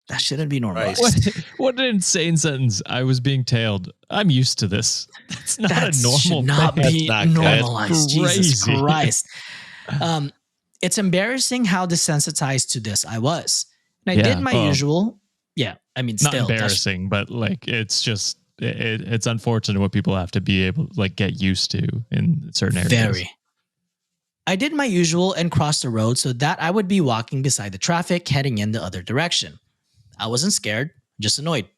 That shouldn't be normalized. What an insane sentence. I was being tailed. I'm used to this. That's not That a normal should not thing. be That's not good. normalized. Jesus Crazy. Christ. It's embarrassing how desensitized to this I was. And I Yeah, did my well, usual. Yeah, I mean, Not still. that's- embarrassing, but like it's just it's unfortunate what people have to be able to like get used to in certain areas. Very. I did my usual and crossed the road so that I would be walking beside the traffic heading in the other direction. I wasn't scared, just annoyed.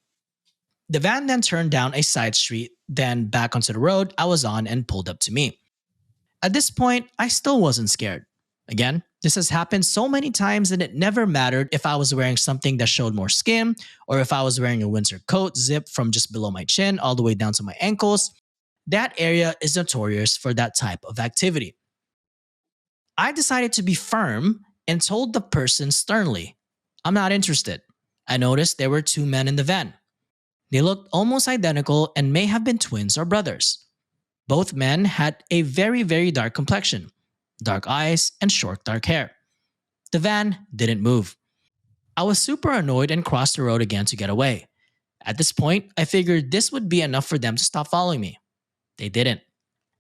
The van then turned down a side street, then back onto the road I was on and pulled up to me. At this point, I still wasn't scared. Again, this has happened so many times and it never mattered if I was wearing something that showed more skin or if I was wearing a winter coat zipped from just below my chin all the way down to my ankles. That area is notorious for that type of activity. I decided to be firm and told the person sternly, I'm not interested. I noticed there were two men in the van. They looked almost identical and may have been twins or brothers. Both men had a very, very dark complexion, dark eyes, and short, dark hair. The van didn't move. I was super annoyed and crossed the road again to get away. At this point, I figured this would be enough for them to stop following me. They didn't.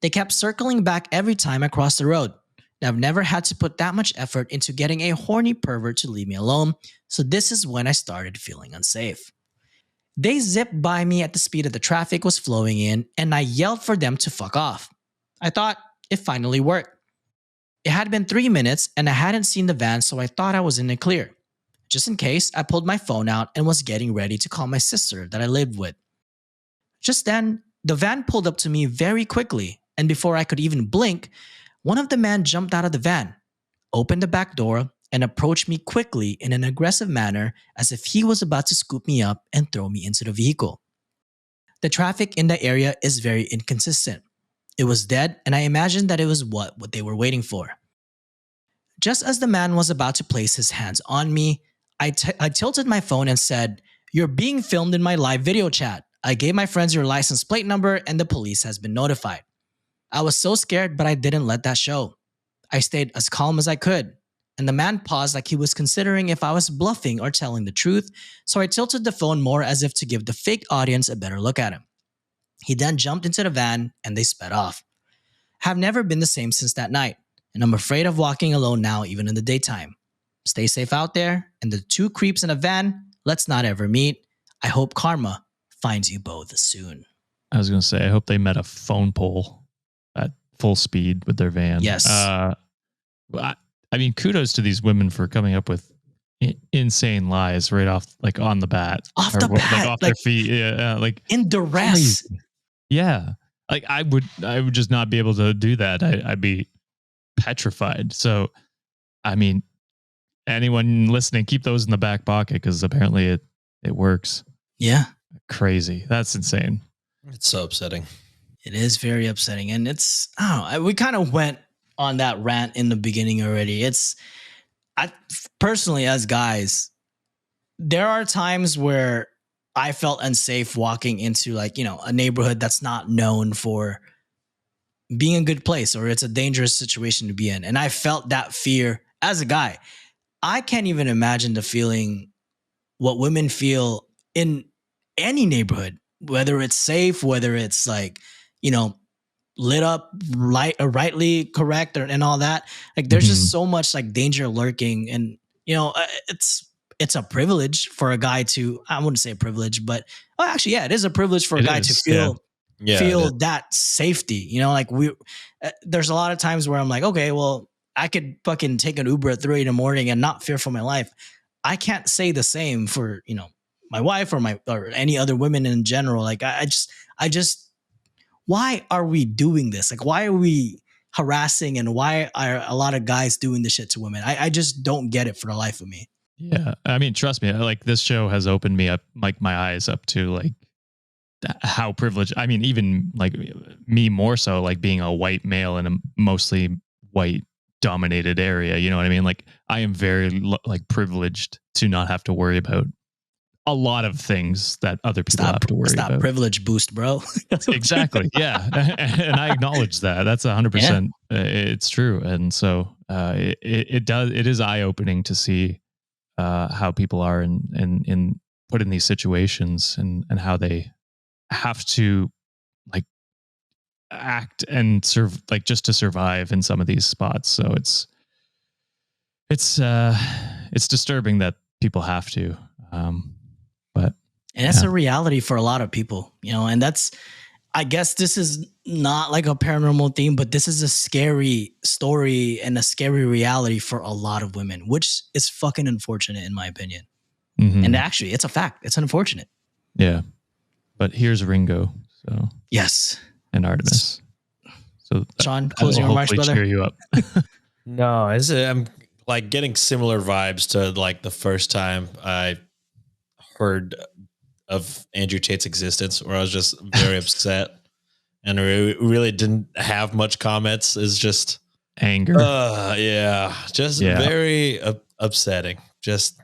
They kept circling back every time I crossed the road. And I've never had to put that much effort into getting a horny pervert to leave me alone, so this is when I started feeling unsafe. They zipped by me at the speed of the traffic was flowing in, and I yelled for them to fuck off. I thought it finally worked. It had been 3 minutes, and I hadn't seen the van, so I thought I was in the clear. Just in case, I pulled my phone out and was getting ready to call my sister that I lived with. Just then, the van pulled up to me very quickly, and before I could even blink, one of the men jumped out of the van, opened the back door, and approached me quickly in an aggressive manner as if he was about to scoop me up and throw me into the vehicle. The traffic in the area is very inconsistent. It was dead, and I imagined that it was what they were waiting for. Just as the man was about to place his hands on me, I tilted my phone and said, "You're being filmed in my live video chat. I gave my friends your license plate number and the police has been notified." I was so scared, but I didn't let that show. I stayed as calm as I could, and the man paused like he was considering if I was bluffing or telling the truth, so I tilted the phone more as if to give the fake audience a better look at him. He then jumped into the van and they sped off. Have never been the same since that night, and I'm afraid of walking alone now even in the daytime. Stay safe out there, and the two creeps in a van, let's not ever meet. I hope karma finds you both soon. I was going to say, I hope they met a phone pole at full speed with their van. Yes. I mean, kudos to these women for coming up with insane lies right off, like on the bat. Off the bat. Like off their feet. Yeah, like in duress. Crazy. Yeah. Like I would just not be able to do that. I'd be petrified. So, I mean, anyone listening, keep those in the back pocket because apparently it works. Yeah. Crazy. That's insane. It's so upsetting. It is very upsetting. And it's, I don't know, we kind of went on that rant in the beginning already. I personally, as guys, there are times where I felt unsafe walking into like, a neighborhood that's not known for being a good place, or it's a dangerous situation to be in. And I felt that fear as a guy. I can't even imagine the feeling what women feel in any neighborhood, whether it's safe, whether it's like, lit up, rightly correct, and all that. Like, there's just so much like danger lurking, and it's a privilege for a guy to. I wouldn't say a privilege, but actually, yeah, it is a privilege for a guy to feel that safety. There's a lot of times where I'm like, okay, well, I could fucking take an Uber at 3 in the morning and not fear for my life. I can't say the same for my wife or any other women in general. Like, I just. Why are we doing this? Like, why are we harassing, and why are a lot of guys doing this shit to women? I just don't get it for the life of me. Yeah. I mean, trust me, like this show has opened me up, like my eyes up to like how privileged, I mean, even like me more so, like being a white male in a mostly white dominated area. You know what I mean? Like I am very like privileged to not have to worry about a lot of things that other people have to worry about. Privilege boost, bro. Exactly. Yeah. And I acknowledge that. That's 100%. It's true. And so it is eye opening to see how people are in put in these situations and how they have to like act and serve, like just to survive in some of these spots. So it's disturbing that people have to, and that's a reality for a lot of people, and I guess this is not like a paranormal theme, but this is a scary story and a scary reality for a lot of women, which is fucking unfortunate in my opinion. Mm-hmm. And actually, it's a fact. It's unfortunate. Yeah. But here's Ringo. So yes. And Artemis. So Sean, closing remarks, brother. Cheer you up. No, I'm like getting similar vibes to like the first time I heard of Andrew Tate's existence, where I was just very upset and really didn't have much comments. Is just anger. Very upsetting. Just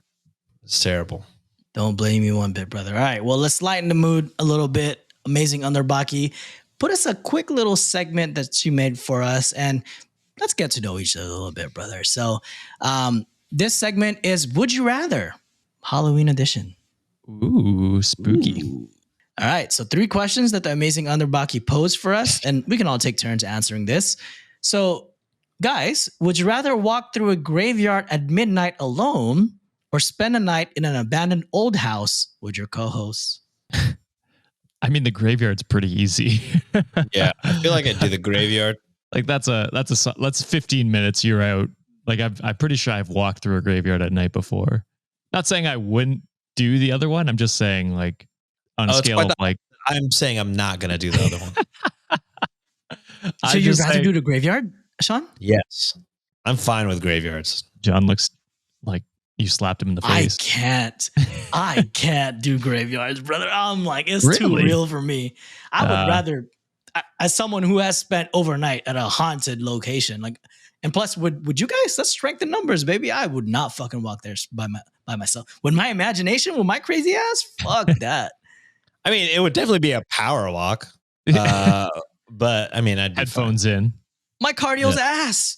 it's terrible. Don't blame me one bit, brother. All right, well, let's lighten the mood a little bit. Amazing Underbakke, put us a quick little segment that you made for us, and let's get to know each other a little bit, brother. So this segment is Would You Rather, Halloween edition. Ooh, spooky. Ooh. All right. So 3 questions that the Amazing Underbakke posed for us, and we can all take turns answering this. So, guys, would you rather walk through a graveyard at midnight alone or spend a night in an abandoned old house with your co-hosts? I mean, the graveyard's pretty easy. Yeah, I feel like I'd do the graveyard. Like that's 15 minutes. You're out. Like I'm pretty sure I've walked through a graveyard at night before. Not saying I wouldn't do the other one. I'm just saying, like, on a scale of like I'm saying I'm not gonna do the other one. So you'd rather do the graveyard, Sean? Yes, I'm fine with graveyards. John looks like you slapped him in the face. I can't do graveyards, brother. I'm like, it's too Really? real for me. I would rather, as someone who has spent overnight at a haunted location, like, and plus, would you guys? Let's strength the numbers, baby. I would not fucking walk there by myself. With my imagination, with my crazy ass, fuck that. I mean, it would definitely be a power walk. But I mean, I'd be Headphones fine. in. My cardio's ass.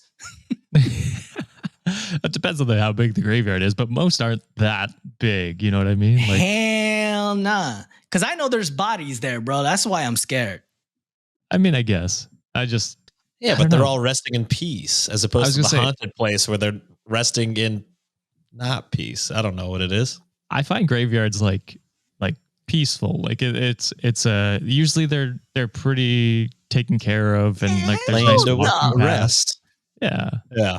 It depends on how big the graveyard is, but most aren't that big. You know what I mean? Like, hell nah. Because I know there's bodies there, bro. That's why I'm scared. I mean, I guess. Yeah, but they're all resting in peace as opposed to the haunted place where they're resting in not peace. I don't know what it is. I find graveyards like peaceful. Like it's usually they're pretty taken care of and like there's nice rest. Yeah. Yeah.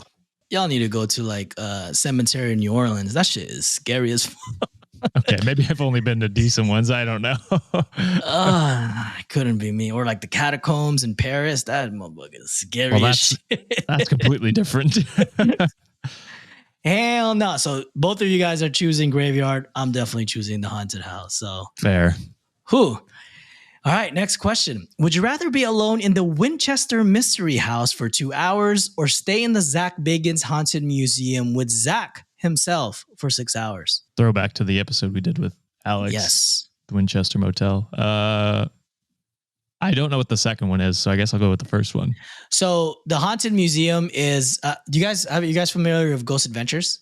Y'all need to go to like cemetery in New Orleans. That shit is scary as fuck. Okay, maybe I've only been to decent ones. I don't know. It couldn't be me. Or like the catacombs in Paris. That motherfucker is scary as shit. That's completely different. Hell no. So both of you guys are choosing graveyard. I'm definitely choosing the haunted house. So fair. All right, next question. Would you rather be alone in the Winchester Mystery House for 2 hours or stay in the Zach Bagans Haunted Museum with Zach himself for 6 hours? Throwback to the episode we did with Alex. Yes. The Winchester Motel. I don't know what the second one is, so I guess I'll go with the first one. So the Haunted Museum is, are you guys familiar with Ghost Adventures?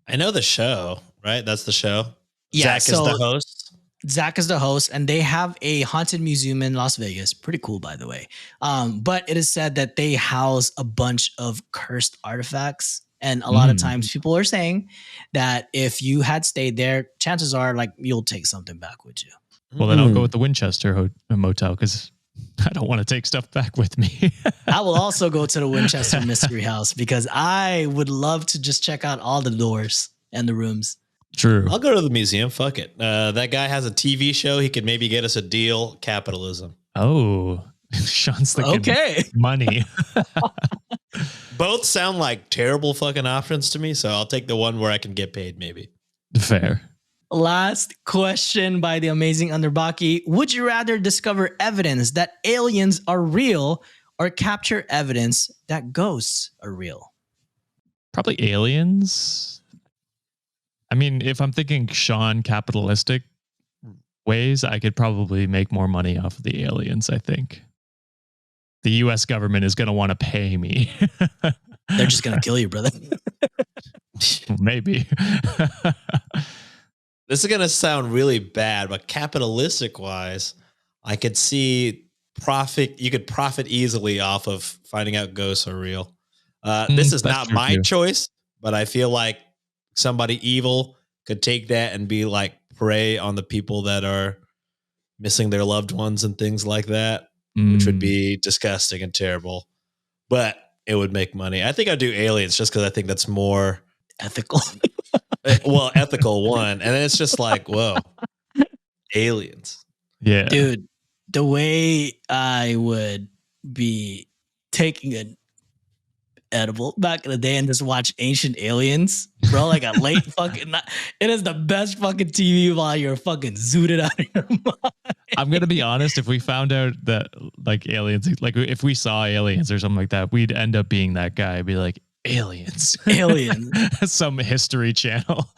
I know the show, right? That's the show. Yeah, Zach is the host. Zach is the host, and they have a haunted museum in Las Vegas. Pretty cool, by the way. But it is said that they house a bunch of cursed artifacts. And a lot of times people are saying that if you had stayed there, chances are like you'll take something back with you. Well, then I'll go with the Winchester Motel because I don't want to take stuff back with me. I will also go to the Winchester Mystery House because I would love to just check out all the doors and the rooms. True. I'll go to the museum. Fuck it. That guy has a TV show. He could maybe get us a deal. Capitalism. Oh, Sean's thinking money. Both sound like terrible fucking options to me. So I'll take the one where I can get paid maybe. Fair. Last question by the Amazing Underbakke. Would you rather discover evidence that aliens are real or capture evidence that ghosts are real? Probably aliens. I mean, if I'm thinking Sean capitalistic ways, I could probably make more money off of the aliens, I think. The US government is going to want to pay me. They're just going to kill you, brother. Maybe. This is going to sound really bad, but capitalistic wise, I could see profit. You could profit easily off of finding out ghosts are real. This is not my choice, but I feel like somebody evil could take that and be like prey on the people that are missing their loved ones and things like that, which would be disgusting and terrible, but it would make money. I think I'd do aliens just because I think that's more ethical. Well, ethical one. And then it's just like, whoa, aliens. Yeah. Dude, the way I would be taking an edible back in the day and just watch Ancient Aliens, bro, like a late fucking night. It is the best fucking TV while you're fucking zooted out of your mind. I'm going to be honest. If we found out that like aliens, like if we saw aliens or something like that, we'd end up being that guy. I'd be like, aliens. Some history channel.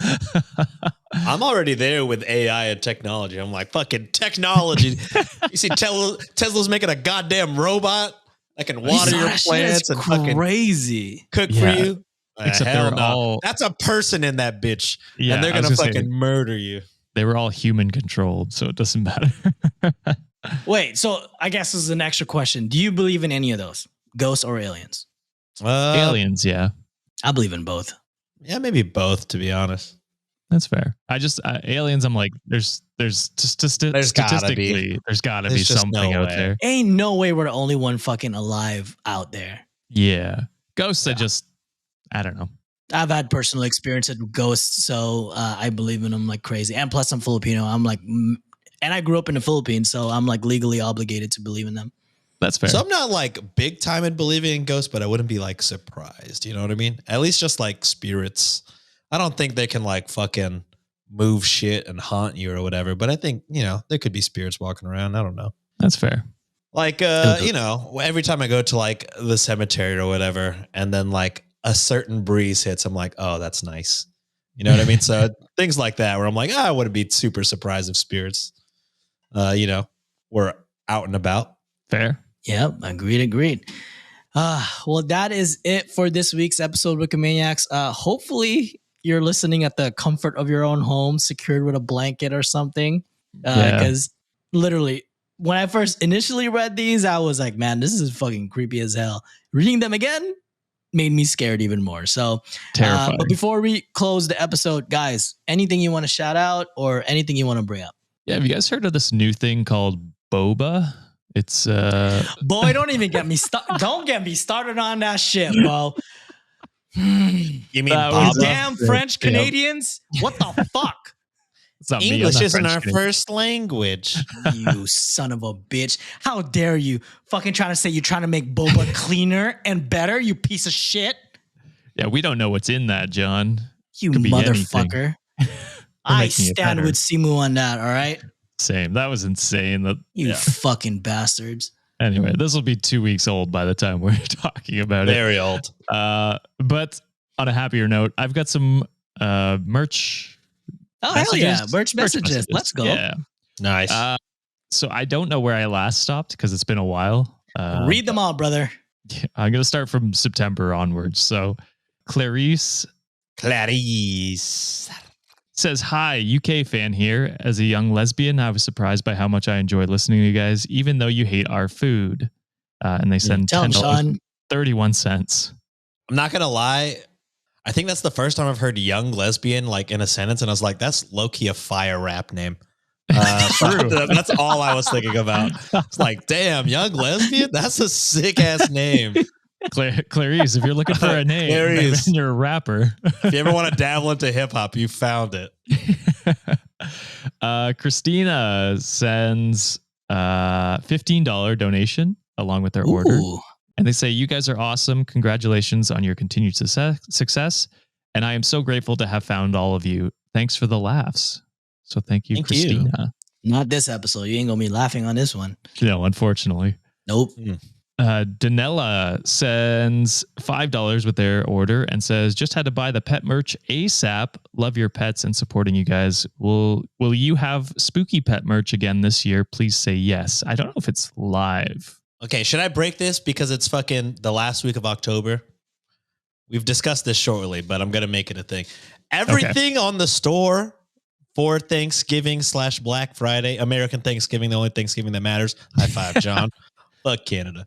I'm already there with AI and technology. I'm like, fucking technology. You see Tesla's making a goddamn robot that can water your plants and fucking crazy cook for you. Except they're all, that's a person in that bitch. Yeah, and they're going to fucking murder you. They were all human controlled, so it doesn't matter. Wait, so I guess this is an extra question. Do you believe in any of those? Ghosts or aliens? Aliens, yeah. I believe in both. Yeah, maybe both, to be honest. That's fair. I just aliens. I'm like, statistically, there's gotta be something out there. Ain't no way we're the only one fucking alive out there. Yeah, ghosts. Yeah. I don't know. I've had personal experiences with ghosts, so I believe in them like crazy. And plus, I'm Filipino. I'm like, And I grew up in the Philippines, so I'm like legally obligated to believe in them. That's fair. So I'm not like big time in believing in ghosts, but I wouldn't be like surprised. You know what I mean? At least just like spirits. I don't think they can like fucking move shit and haunt you or whatever. But I think, there could be spirits walking around. I don't know. That's fair. Like, every time I go to like the cemetery or whatever, and then like a certain breeze hits, I'm like, oh, that's nice. You know what I mean? So things like that where I'm like, I wouldn't be super surprised if spirits, were out and about. Fair. Yep, agreed. Well, that is it for this week's episode, Wikimaniacs. Hopefully you're listening at the comfort of your own home, secured with a blanket or something. Because literally, when I first initially read these, I was like, man, this is fucking creepy as hell. Reading them again made me scared even more. So, terrifying. But before we close the episode, guys, anything you want to shout out or anything you want to bring up? Yeah, have you guys heard of this new thing called boba? It's boy, don't even get me don't get me started on that shit, bro. You mean you damn French Canadians? What the fuck? English isn't our first language. You son of a bitch. How dare you fucking trying to say you're trying to make boba cleaner and better, you piece of shit. Yeah, we don't know what's in that, John. You motherfucker. I stand with Simu on that, all right? Same. That was insane. You fucking bastards. Anyway, this will be 2 weeks old by the time we're talking about it. Very old. But on a happier note, I've got some merch. Oh, hell yeah. Merch messages. Let's go. Yeah. Nice. So I don't know where I last stopped because it's been a while. Read them all, brother. I'm going to start from September onwards. So Clarice says, hi, UK fan here. As a young lesbian, I was surprised by how much I enjoy listening to you guys, even though you hate our food. And they send $10.31. I'm not going to lie. I think that's the first time I've heard young lesbian like in a sentence. And I was like, that's low-key a fire rap name. True. That's all I was thinking about. It's like, damn, young lesbian? That's a sick ass name. Clarice, if you're looking for a name, Clarice, you're a rapper. If you ever want to dabble into hip hop, you found it. Christina sends $15 donation along with their order. And they say, you guys are awesome. Congratulations on your continued success. And I am so grateful to have found all of you. Thanks for the laughs. So thank you, Christina. Not this episode. You ain't going to be laughing on this one. No, unfortunately. Nope. Danella sends $5 with their order and says, just had to buy the pet merch ASAP. Love your pets and supporting you guys. Will you have spooky pet merch again this year? Please say yes. I don't know if it's live. Okay, should I break this because it's fucking the last week of October? We've discussed this shortly, but I'm going to make it a thing. Everything on the store for Thanksgiving/Black Friday, American Thanksgiving, the only Thanksgiving that matters. High five, John. Fuck Canada.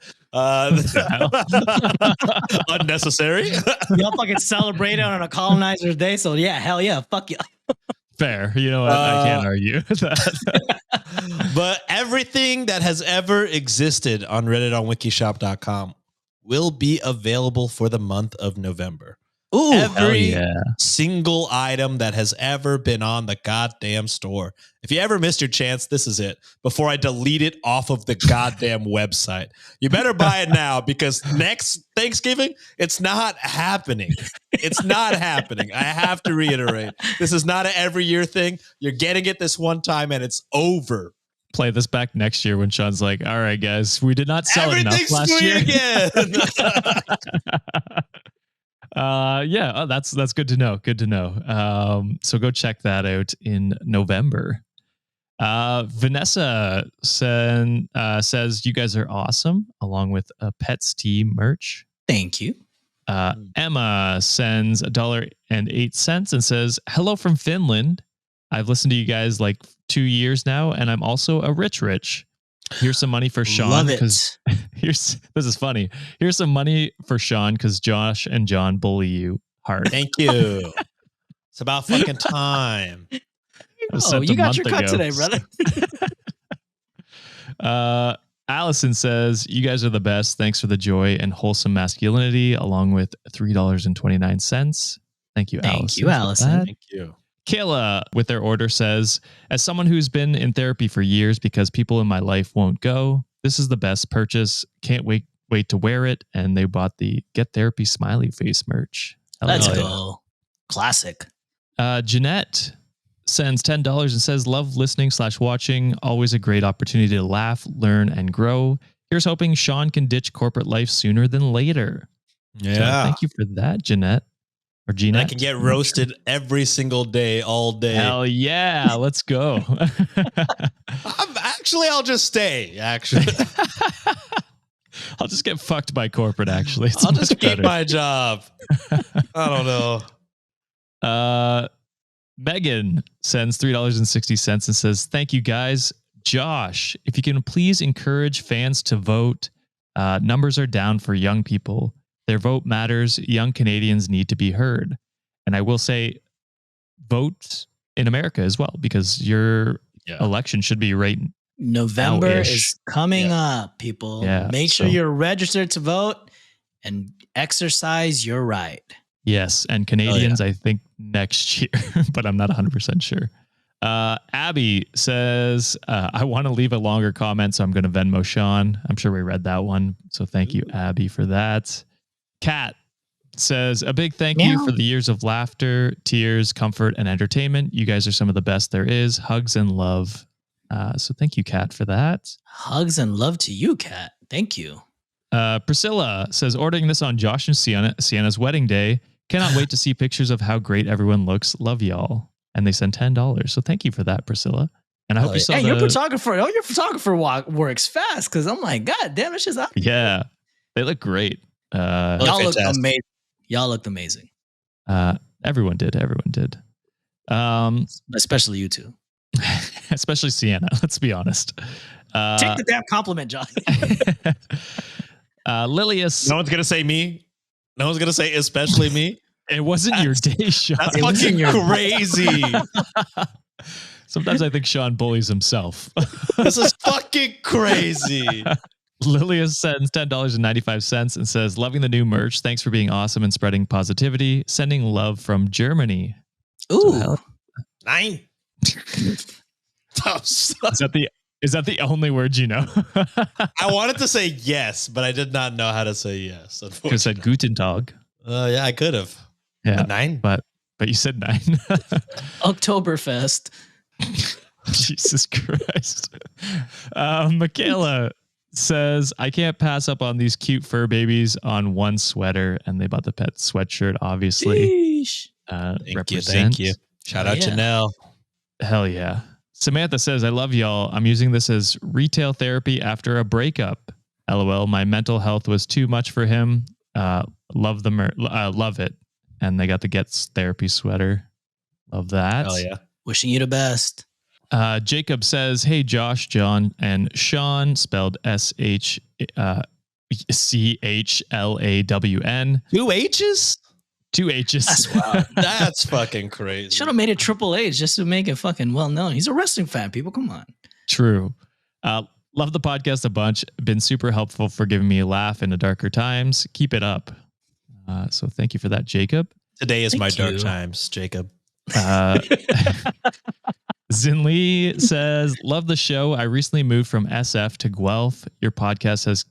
Unnecessary. Y'all fucking celebrate it on a colonizer's day, so yeah, hell yeah, fuck you. Fair. You know what? I can't argue that. But everything that has ever existed on Reddit on wikishop.com will be available for the month of November. Ooh, every single item that has ever been on the goddamn store. If you ever missed your chance, this is it. Before I delete it off of the goddamn website. You better buy it now because next Thanksgiving, it's not happening. It's not happening. I have to reiterate. This is not an every year thing. You're getting it this one time and it's over. Play this back next year when Sean's like, all right, guys, we did not sell enough last year. Again. That's good to know. Good to know. So go check that out in November. Vanessa says you guys are awesome, along with a Pets Team merch. Thank you. Emma sends $1.08 and says, hello from Finland. I've listened to you guys like 2 years now, and I'm also a rich. Here's some money for Sean. Love it. This is funny. Here's some money for Sean because Josh and John bully you hard. Thank you. It's about fucking time. Oh, you got your cut today, brother. Allison says, you guys are the best. Thanks for the joy and wholesome masculinity, along with $3.29. Thank you, Allison. Thank you, Allison. Thank you. Kayla, with their order, says, as someone who's been in therapy for years because people in my life won't go, this is the best purchase. Can't wait to wear it. And they bought the Get Therapy smiley face merch. Let's go. Classic. Jeanette sends $10 and says, love listening / watching. Always a great opportunity to laugh, learn, and grow. Here's hoping Sean can ditch corporate life sooner than later. Yeah. So thank you for that, Jeanette. Or Jeanette. I can get roasted every single day, all day. Hell yeah. Let's go. I'll just stay, actually. I'll just get fucked by corporate, actually. I'll just keep my job. I don't know. Megan sends $3.60 and says, thank you, guys. Josh, if you can please encourage fans to vote. Numbers are down for young people. Their vote matters. Young Canadians need to be heard. And I will say, vote in America as well, because your election should be right November now-ish. is coming up, people. Yeah, Make sure you're registered to vote and exercise your right. Yes, and Canadians, I think next year, but I'm not 100% sure. Abby says, I want to leave a longer comment, so I'm going to Venmo Sean. I'm sure we read that one. So thank you, Abby, for that. Kat says, a big thank you for the years of laughter, tears, comfort, and entertainment. You guys are some of the best there is. Hugs and love. So thank you, Kat, for that. Hugs and love to you, Kat. Thank you. Priscilla says, ordering this on Josh and Sienna's wedding day. Cannot wait to see pictures of how great everyone looks. Love y'all. And they sent $10. So thank you for that, Priscilla. And I hope you saw your photographer works fast, because I'm like, God damn, it's just out. Yeah, they look great. Y'all looked amazing. Y'all looked amazing. Everyone did. Especially you two. Especially Sienna. Let's be honest. Take the damn compliment, John. Lilius. No one's gonna say me. No one's gonna say especially me. It wasn't your day, Sean. That's fucking crazy. Sometimes I think Sean bullies himself. This is fucking crazy. Lilius sends $10.95 and says, loving the new merch. Thanks for being awesome and spreading positivity. Sending love from Germany. Ooh. So Nine. Is that the only word you know? I wanted to say yes, but I did not know how to say yes. You said Guten Tag. Yeah, I could have. Yeah, but 9. But you said 9. Oktoberfest. Jesus Christ. Michaela says, I can't pass up on these cute fur babies on one sweater. And they bought the pet sweatshirt, obviously. Thank you. Shout out Janelle. Hell yeah. Samantha says, I love y'all. I'm using this as retail therapy after a breakup. LOL. My mental health was too much for him. Love it. And they got the Get Therapy sweater. Love that. Oh yeah. Wishing you the best. Jacob says, hey, Josh, John, and Sean, spelled SHCHLAWN. 2 H's? 2 H's. That's wild. That's fucking crazy. Should have made it Triple H just to make it fucking well known. He's a wrestling fan, people. Come on. True. Love the podcast a bunch. Been super helpful for giving me a laugh in the darker times. Keep it up. So thank you for that, Jacob. Today is my dark times, Jacob. Zinli says, love the show. I recently moved from SF to Guelph. Your podcast has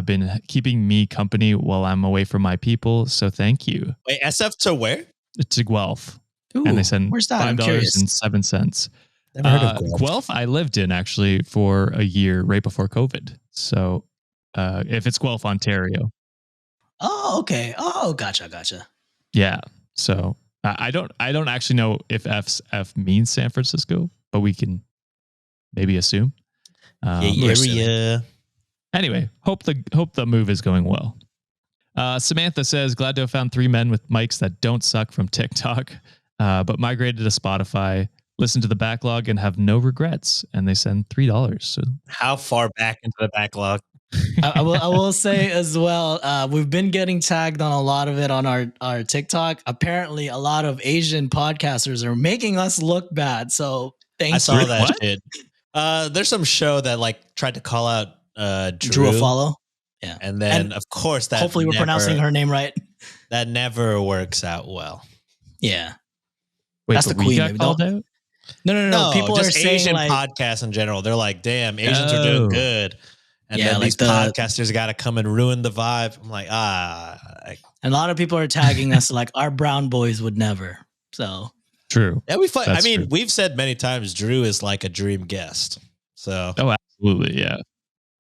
been keeping me company while I'm away from my people. So thank you. Wait, SF to where? To Guelph. Ooh, and they send where's that? $5.07. Never heard of Guelph. Guelph, I lived in actually for a year right before COVID. So if it's Guelph, Ontario. Oh, okay. Oh, gotcha. Yeah. So I don't actually know if F means San Francisco, but we can maybe assume. Yeah. Anyway, hope the move is going well. Samantha says, glad to have found 3 men with mics that don't suck from TikTok, but migrated to Spotify, listen to the backlog, and have no regrets. And they send $3. So how far back into the backlog? I will say as well, we've been getting tagged on a lot of it on our TikTok. Apparently, a lot of Asian podcasters are making us look bad. So thanks. I saw that shit. There's some show that like tried to call out Drew a follow. Yeah. And then of course that hopefully we're pronouncing her name right. That never works out well. Yeah. Wait, That's but the we queen. got Maybe called don't. out? No. No, People are just saying Asian like, podcasts in general. They're like, damn, Asians are doing Oh. good. And Yeah, then like these the- podcasters got to come and ruin the vibe. I'm like, and a lot of people are tagging us like our brown boys would never. So True. yeah, we fight. I That's mean, true. we've said many times Drew is like a dream guest. So Oh, absolutely. Yeah.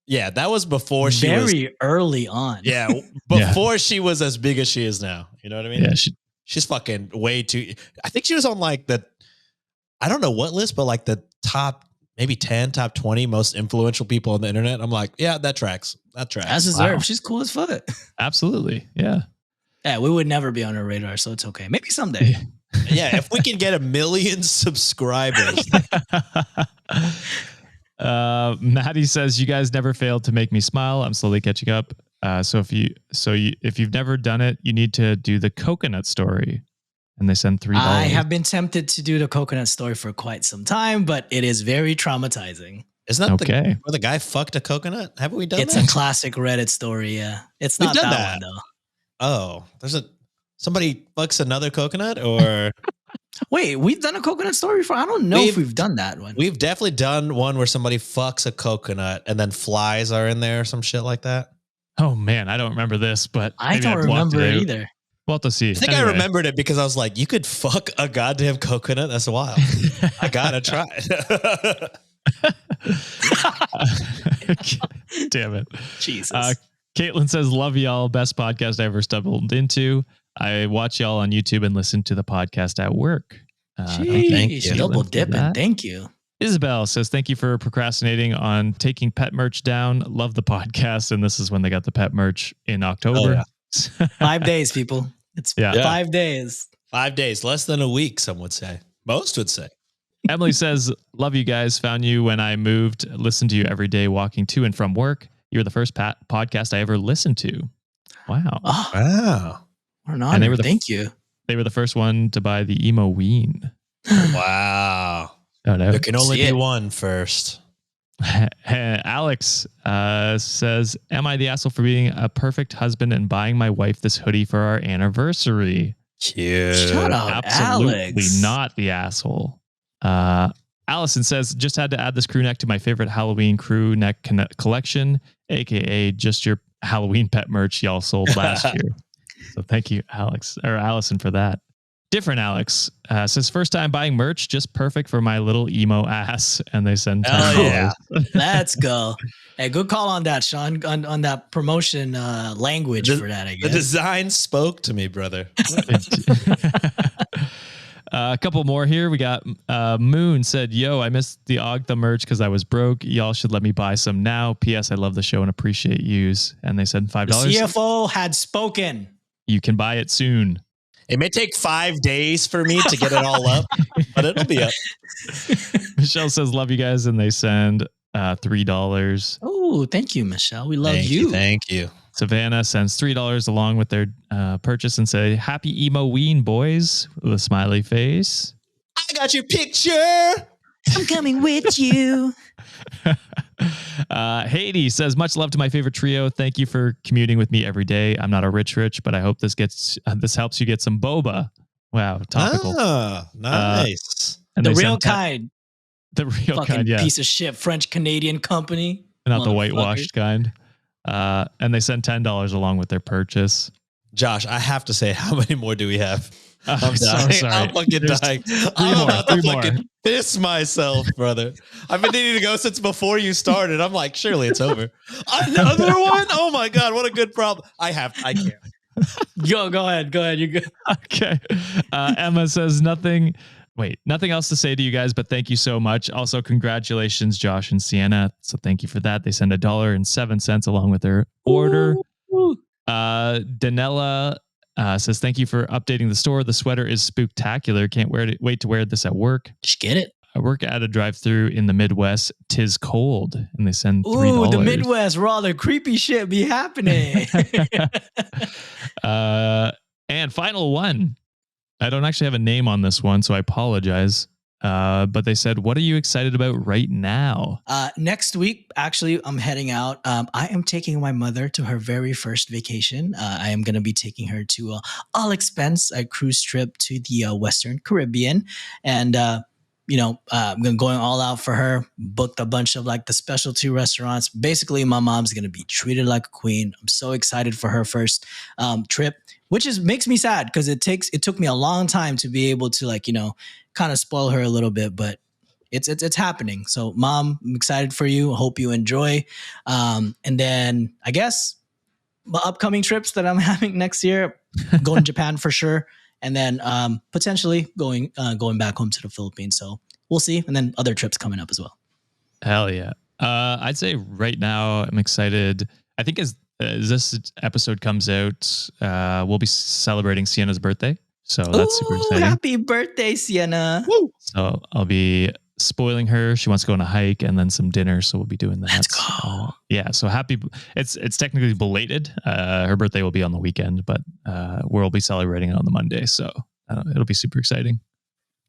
yeah, that was before she was. very early on. Yeah, before she was as big as she is now. You know what I mean? Yeah. She's fucking way too. I think she was on like the, I don't know what list, but like the top maybe 10, top 20 most influential people on the internet. I'm like, yeah, that tracks. That tracks. As deserved. Wow. She's cool as fuck. Absolutely. Yeah. Yeah, we would never be on her radar, so it's okay. Maybe someday. Yeah, if we can get 1 million subscribers. Maddie says, "You guys never failed to make me smile. I'm slowly catching up. So if you've never done it, you need to do the coconut story." And they send $3. I have been tempted to do the coconut story for quite some time, but it is very traumatizing. Isn't that Okay. where the guy fucked a coconut? Haven't we done It's that? a classic Reddit story. Yeah, it's We've not done that, that. one though. Oh, somebody fucks another coconut, or Wait, we've done a coconut story before. I don't know if we've done that one. we've definitely done one where somebody fucks a coconut and then flies are in there or some shit like that. Oh man, I don't remember this, but I maybe don't I've blocked remember it out. either. We'll have to see. I think I remembered it because I was like, you could fuck a goddamn coconut. That's wild. I gotta try it. Damn it. Jesus. Caitlin says, "Love y'all. Best podcast I ever stumbled into. I watch y'all on YouTube and listen to the podcast at work." thank you. Sheesh, double Caitlin, for dipping. that. Thank you. Isabel says, "Thank you for procrastinating on taking pet merch down. Love the podcast." And this is when they got the pet merch in October. 5 days, people. It's Yeah. 5 days. 5 days, less than a week, some would say. Most would say. Emily says, "Love you guys. Found you when I moved. Listened to you every day walking to and from work. You're the first podcast I ever listened to." Wow. Oh, Wow. what an And honor. they were the- Thank you. They were the first one to buy the emo ween. Wow. Oh, no. There can only See be it. one first. Alex says, "Am I the asshole for being a perfect husband and buying my wife this hoodie for our anniversary?" Cute. Shut up, Absolutely Alex. not the asshole. Allison says, "Just had to add this crew neck to my favorite Halloween crew neck collection, aka just your Halloween pet merch y'all sold last year." So thank you, Alex or Allison, for that. Different Alex says, "First time buying merch, just perfect for my little emo ass." And they send $10. Hell yeah. Let's go. Hey, good call on that, Sean. On that promotion language for that, I The guess. design spoke to me, brother. A couple more here. We got Moon said, "Yo, I missed the Ogtha merch because I was broke. Y'all should let me buy some now. P.S. I love the show and appreciate yous." And they said The $5. CFO had spoken. You can buy it soon. It may take 5 days for me to get it all up, but it'll be up. Michelle says, "Love you guys," and they send $3. Oh, thank you, Michelle. We love Thank you. Thank you. Savannah sends $3 along with their purchase and say, "Happy emo ween, boys," with a smiley face. I got your picture. I'm coming with you. Haiti says, "Much love to my favorite trio. Thank you for commuting with me every day. I'm not a rich, but I hope this helps you get some boba." Wow, topical. Ah, nice. And The they real send ten- kind. the real Fucking kind, yeah, piece of shit French Canadian company. not the motherfucker. whitewashed kind. And they send $10 along with their purchase. Josh, I have to say, how many more do we have? I'm so dying. sorry. I'm fucking There's dying. I'm more, about to three more. fucking piss myself, brother. I've been needing to go since before you started. I'm like, surely it's over. Another one? Oh my God, what a good problem. I can't. Go ahead. You're good. Okay. Emma says, nothing else to say to you guys, but thank you so much. Also, congratulations, Josh and Sienna. So thank you for that. They send $1.07 along with their order. Ooh. Danella says, "Thank you for updating the store. The sweater is spooktacular. Can't wait to wear this at work. Just get it. I work at a drive-through in the Midwest. 'Tis cold." And they send $3. Ooh, the Midwest, where all the creepy shit be happening. And final one. I don't actually have a name on this one, so I apologize. But they said, what are you excited about right now? Next week, actually, I'm heading out. I am taking my mother to her very first vacation. I am going to be taking her to all expense a cruise trip to the Western Caribbean, and I'm going all out for her. Booked a bunch of like the specialty restaurants. Basically, my mom's going to be treated like a queen. I'm so excited for her first trip, which makes me sad because it took me a long time to be able to kind of spoil her a little bit, but it's happening. So, Mom, I'm excited for you. Hope you enjoy. And then I guess my upcoming trips that I'm having next year, going to Japan for sure, and then potentially going back home to the Philippines. So we'll see. And then other trips coming up as well. Hell yeah. I'd say right now I'm excited. I think as this episode comes out, we'll be celebrating Sienna's birthday. So that's super exciting. Happy birthday, Sienna. Woo! So I'll be spoiling her. She wants to go on a hike and then some dinner. So we'll be doing that. Let's go. Yeah. So happy. It's technically belated. Her birthday will be on the weekend, but we'll be celebrating it on the Monday. So it'll be super exciting.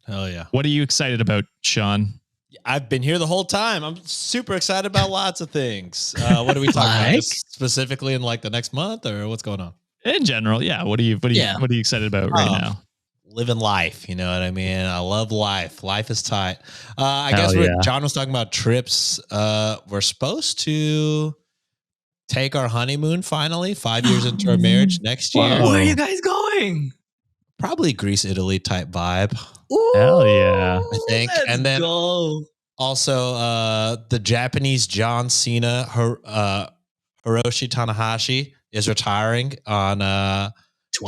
Hell yeah. What are you excited about, Sean? I've been here the whole time. I'm super excited about lots of things. What are we talking about? Just specifically in like the next month, or what's going on? In general, yeah. What are you excited about right now? Living life, you know what I mean? I love life. Life is tight. I Hell guess yeah. John was talking about trips. We're supposed to take our honeymoon finally, 5 years into our marriage next year. Where are you guys going? Probably Greece, Italy type vibe. Ooh, Hell yeah. I think. Let's And then go. also the Japanese John Cena, Hiroshi Tanahashi is retiring on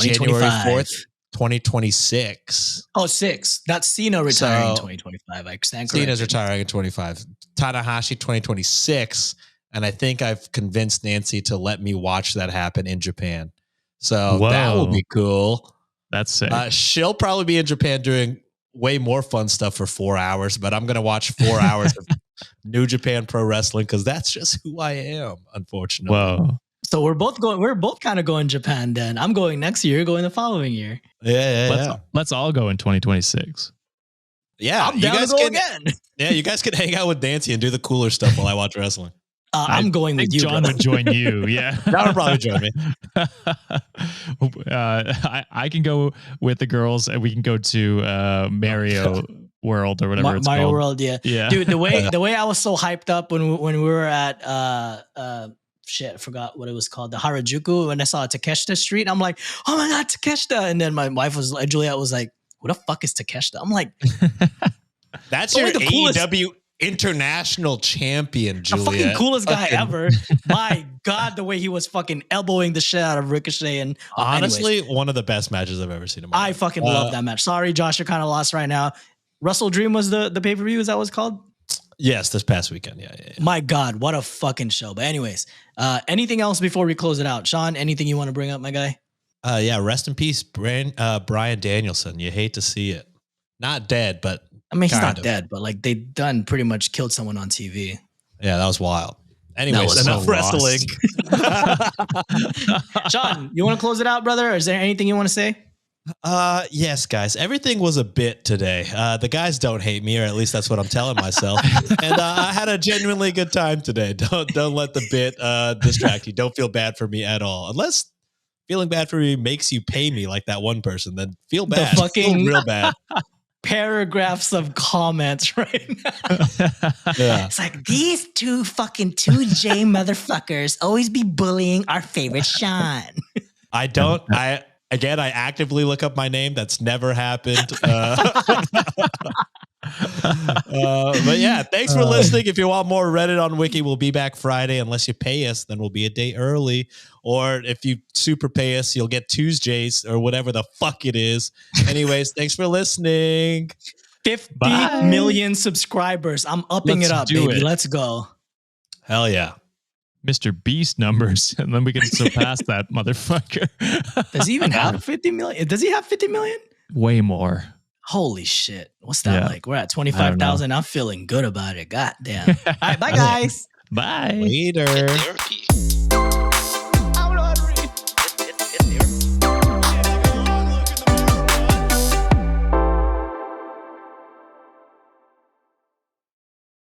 January 4th, 2026. Oh, 6. That's Cena retiring in So, 2025. I stand Cena's corrected. retiring in 25. Tanahashi 2026. And I think I've convinced Nancy to let me watch that happen in Japan. So that will Whoa. be cool. That's sick. She'll probably be in Japan doing way more fun stuff for 4 hours, but I'm going to watch 4 hours of New Japan Pro Wrestling because that's just who I am, unfortunately. Whoa. So we're both kind of going Japan then. I'm going next year, you're going the following year. Yeah. Let's all go in 2026. Yeah, I'm down to go again. Yeah, you guys could hang out with Nancy and do the cooler stuff while I watch wrestling. I'm going with you, John brother. would join you. Yeah. John would probably join me. I can go with the girls and we can go to Mario World or whatever it's Mario called. World, yeah. Dude, the way I was so hyped up when we were at shit, I forgot what it was called, the Harajuku, when I saw Takeshita Street, I'm like, oh my god, Takeshita. And then my wife was like, Juliet was like, who the fuck is Takeshita? I'm like, that's your the coolest- AEW international champion, Juliet. the fucking coolest guy ever. My god, the way he was fucking elbowing the shit out of Ricochet. And honestly, anyways, one of the best matches I've ever seen in my life. I fucking love that match. Sorry, Josh, you're kind of lost right now. Wrestle Dream was the pay-per-view, is that what it's called? Yes, this past weekend. Yeah. My God, what a fucking show. But anyways, anything else before we close it out? Sean, anything you want to bring up, my guy? Yeah, rest in peace, Brian Danielson. You hate to see it. Not dead, but I mean, he's kind not of dead, but like they done pretty much killed someone on TV. Yeah, that was wild. Anyways, was enough so wrestling. Sean, you want to close it out, brother? Or is there anything you want to say? Yes, guys. Everything was a bit today. The guys don't hate me, or at least that's what I'm telling myself. And I had a genuinely good time today. Don't let the bit distract you. Don't feel bad for me at all. Unless feeling bad for me makes you pay me like that one person, then feel bad. The fucking feel real bad. Paragraphs of comments right now. Yeah. It's like these two 2J motherfuckers always be bullying our favorite Sean. I don't. I actively look up my name. That's never happened. But yeah, thanks for listening. If you want more Reddit on Wiki, we'll be back Friday. Unless you pay us, then we'll be a day early. Or if you super pay us, you'll get Tuesdays or whatever the fuck it is. Anyways, thanks for listening. 50 Bye. million subscribers. I'm upping Let's it up, do baby. it. Let's go. Hell yeah. Mr. Beast numbers, and then we can surpass that motherfucker. Does he even have 50 million? Does he have 50 million? Way more. Holy shit. What's that Yeah. like? We're at 25,000. I'm feeling good about it. God damn. All right, bye, guys. Bye. Later.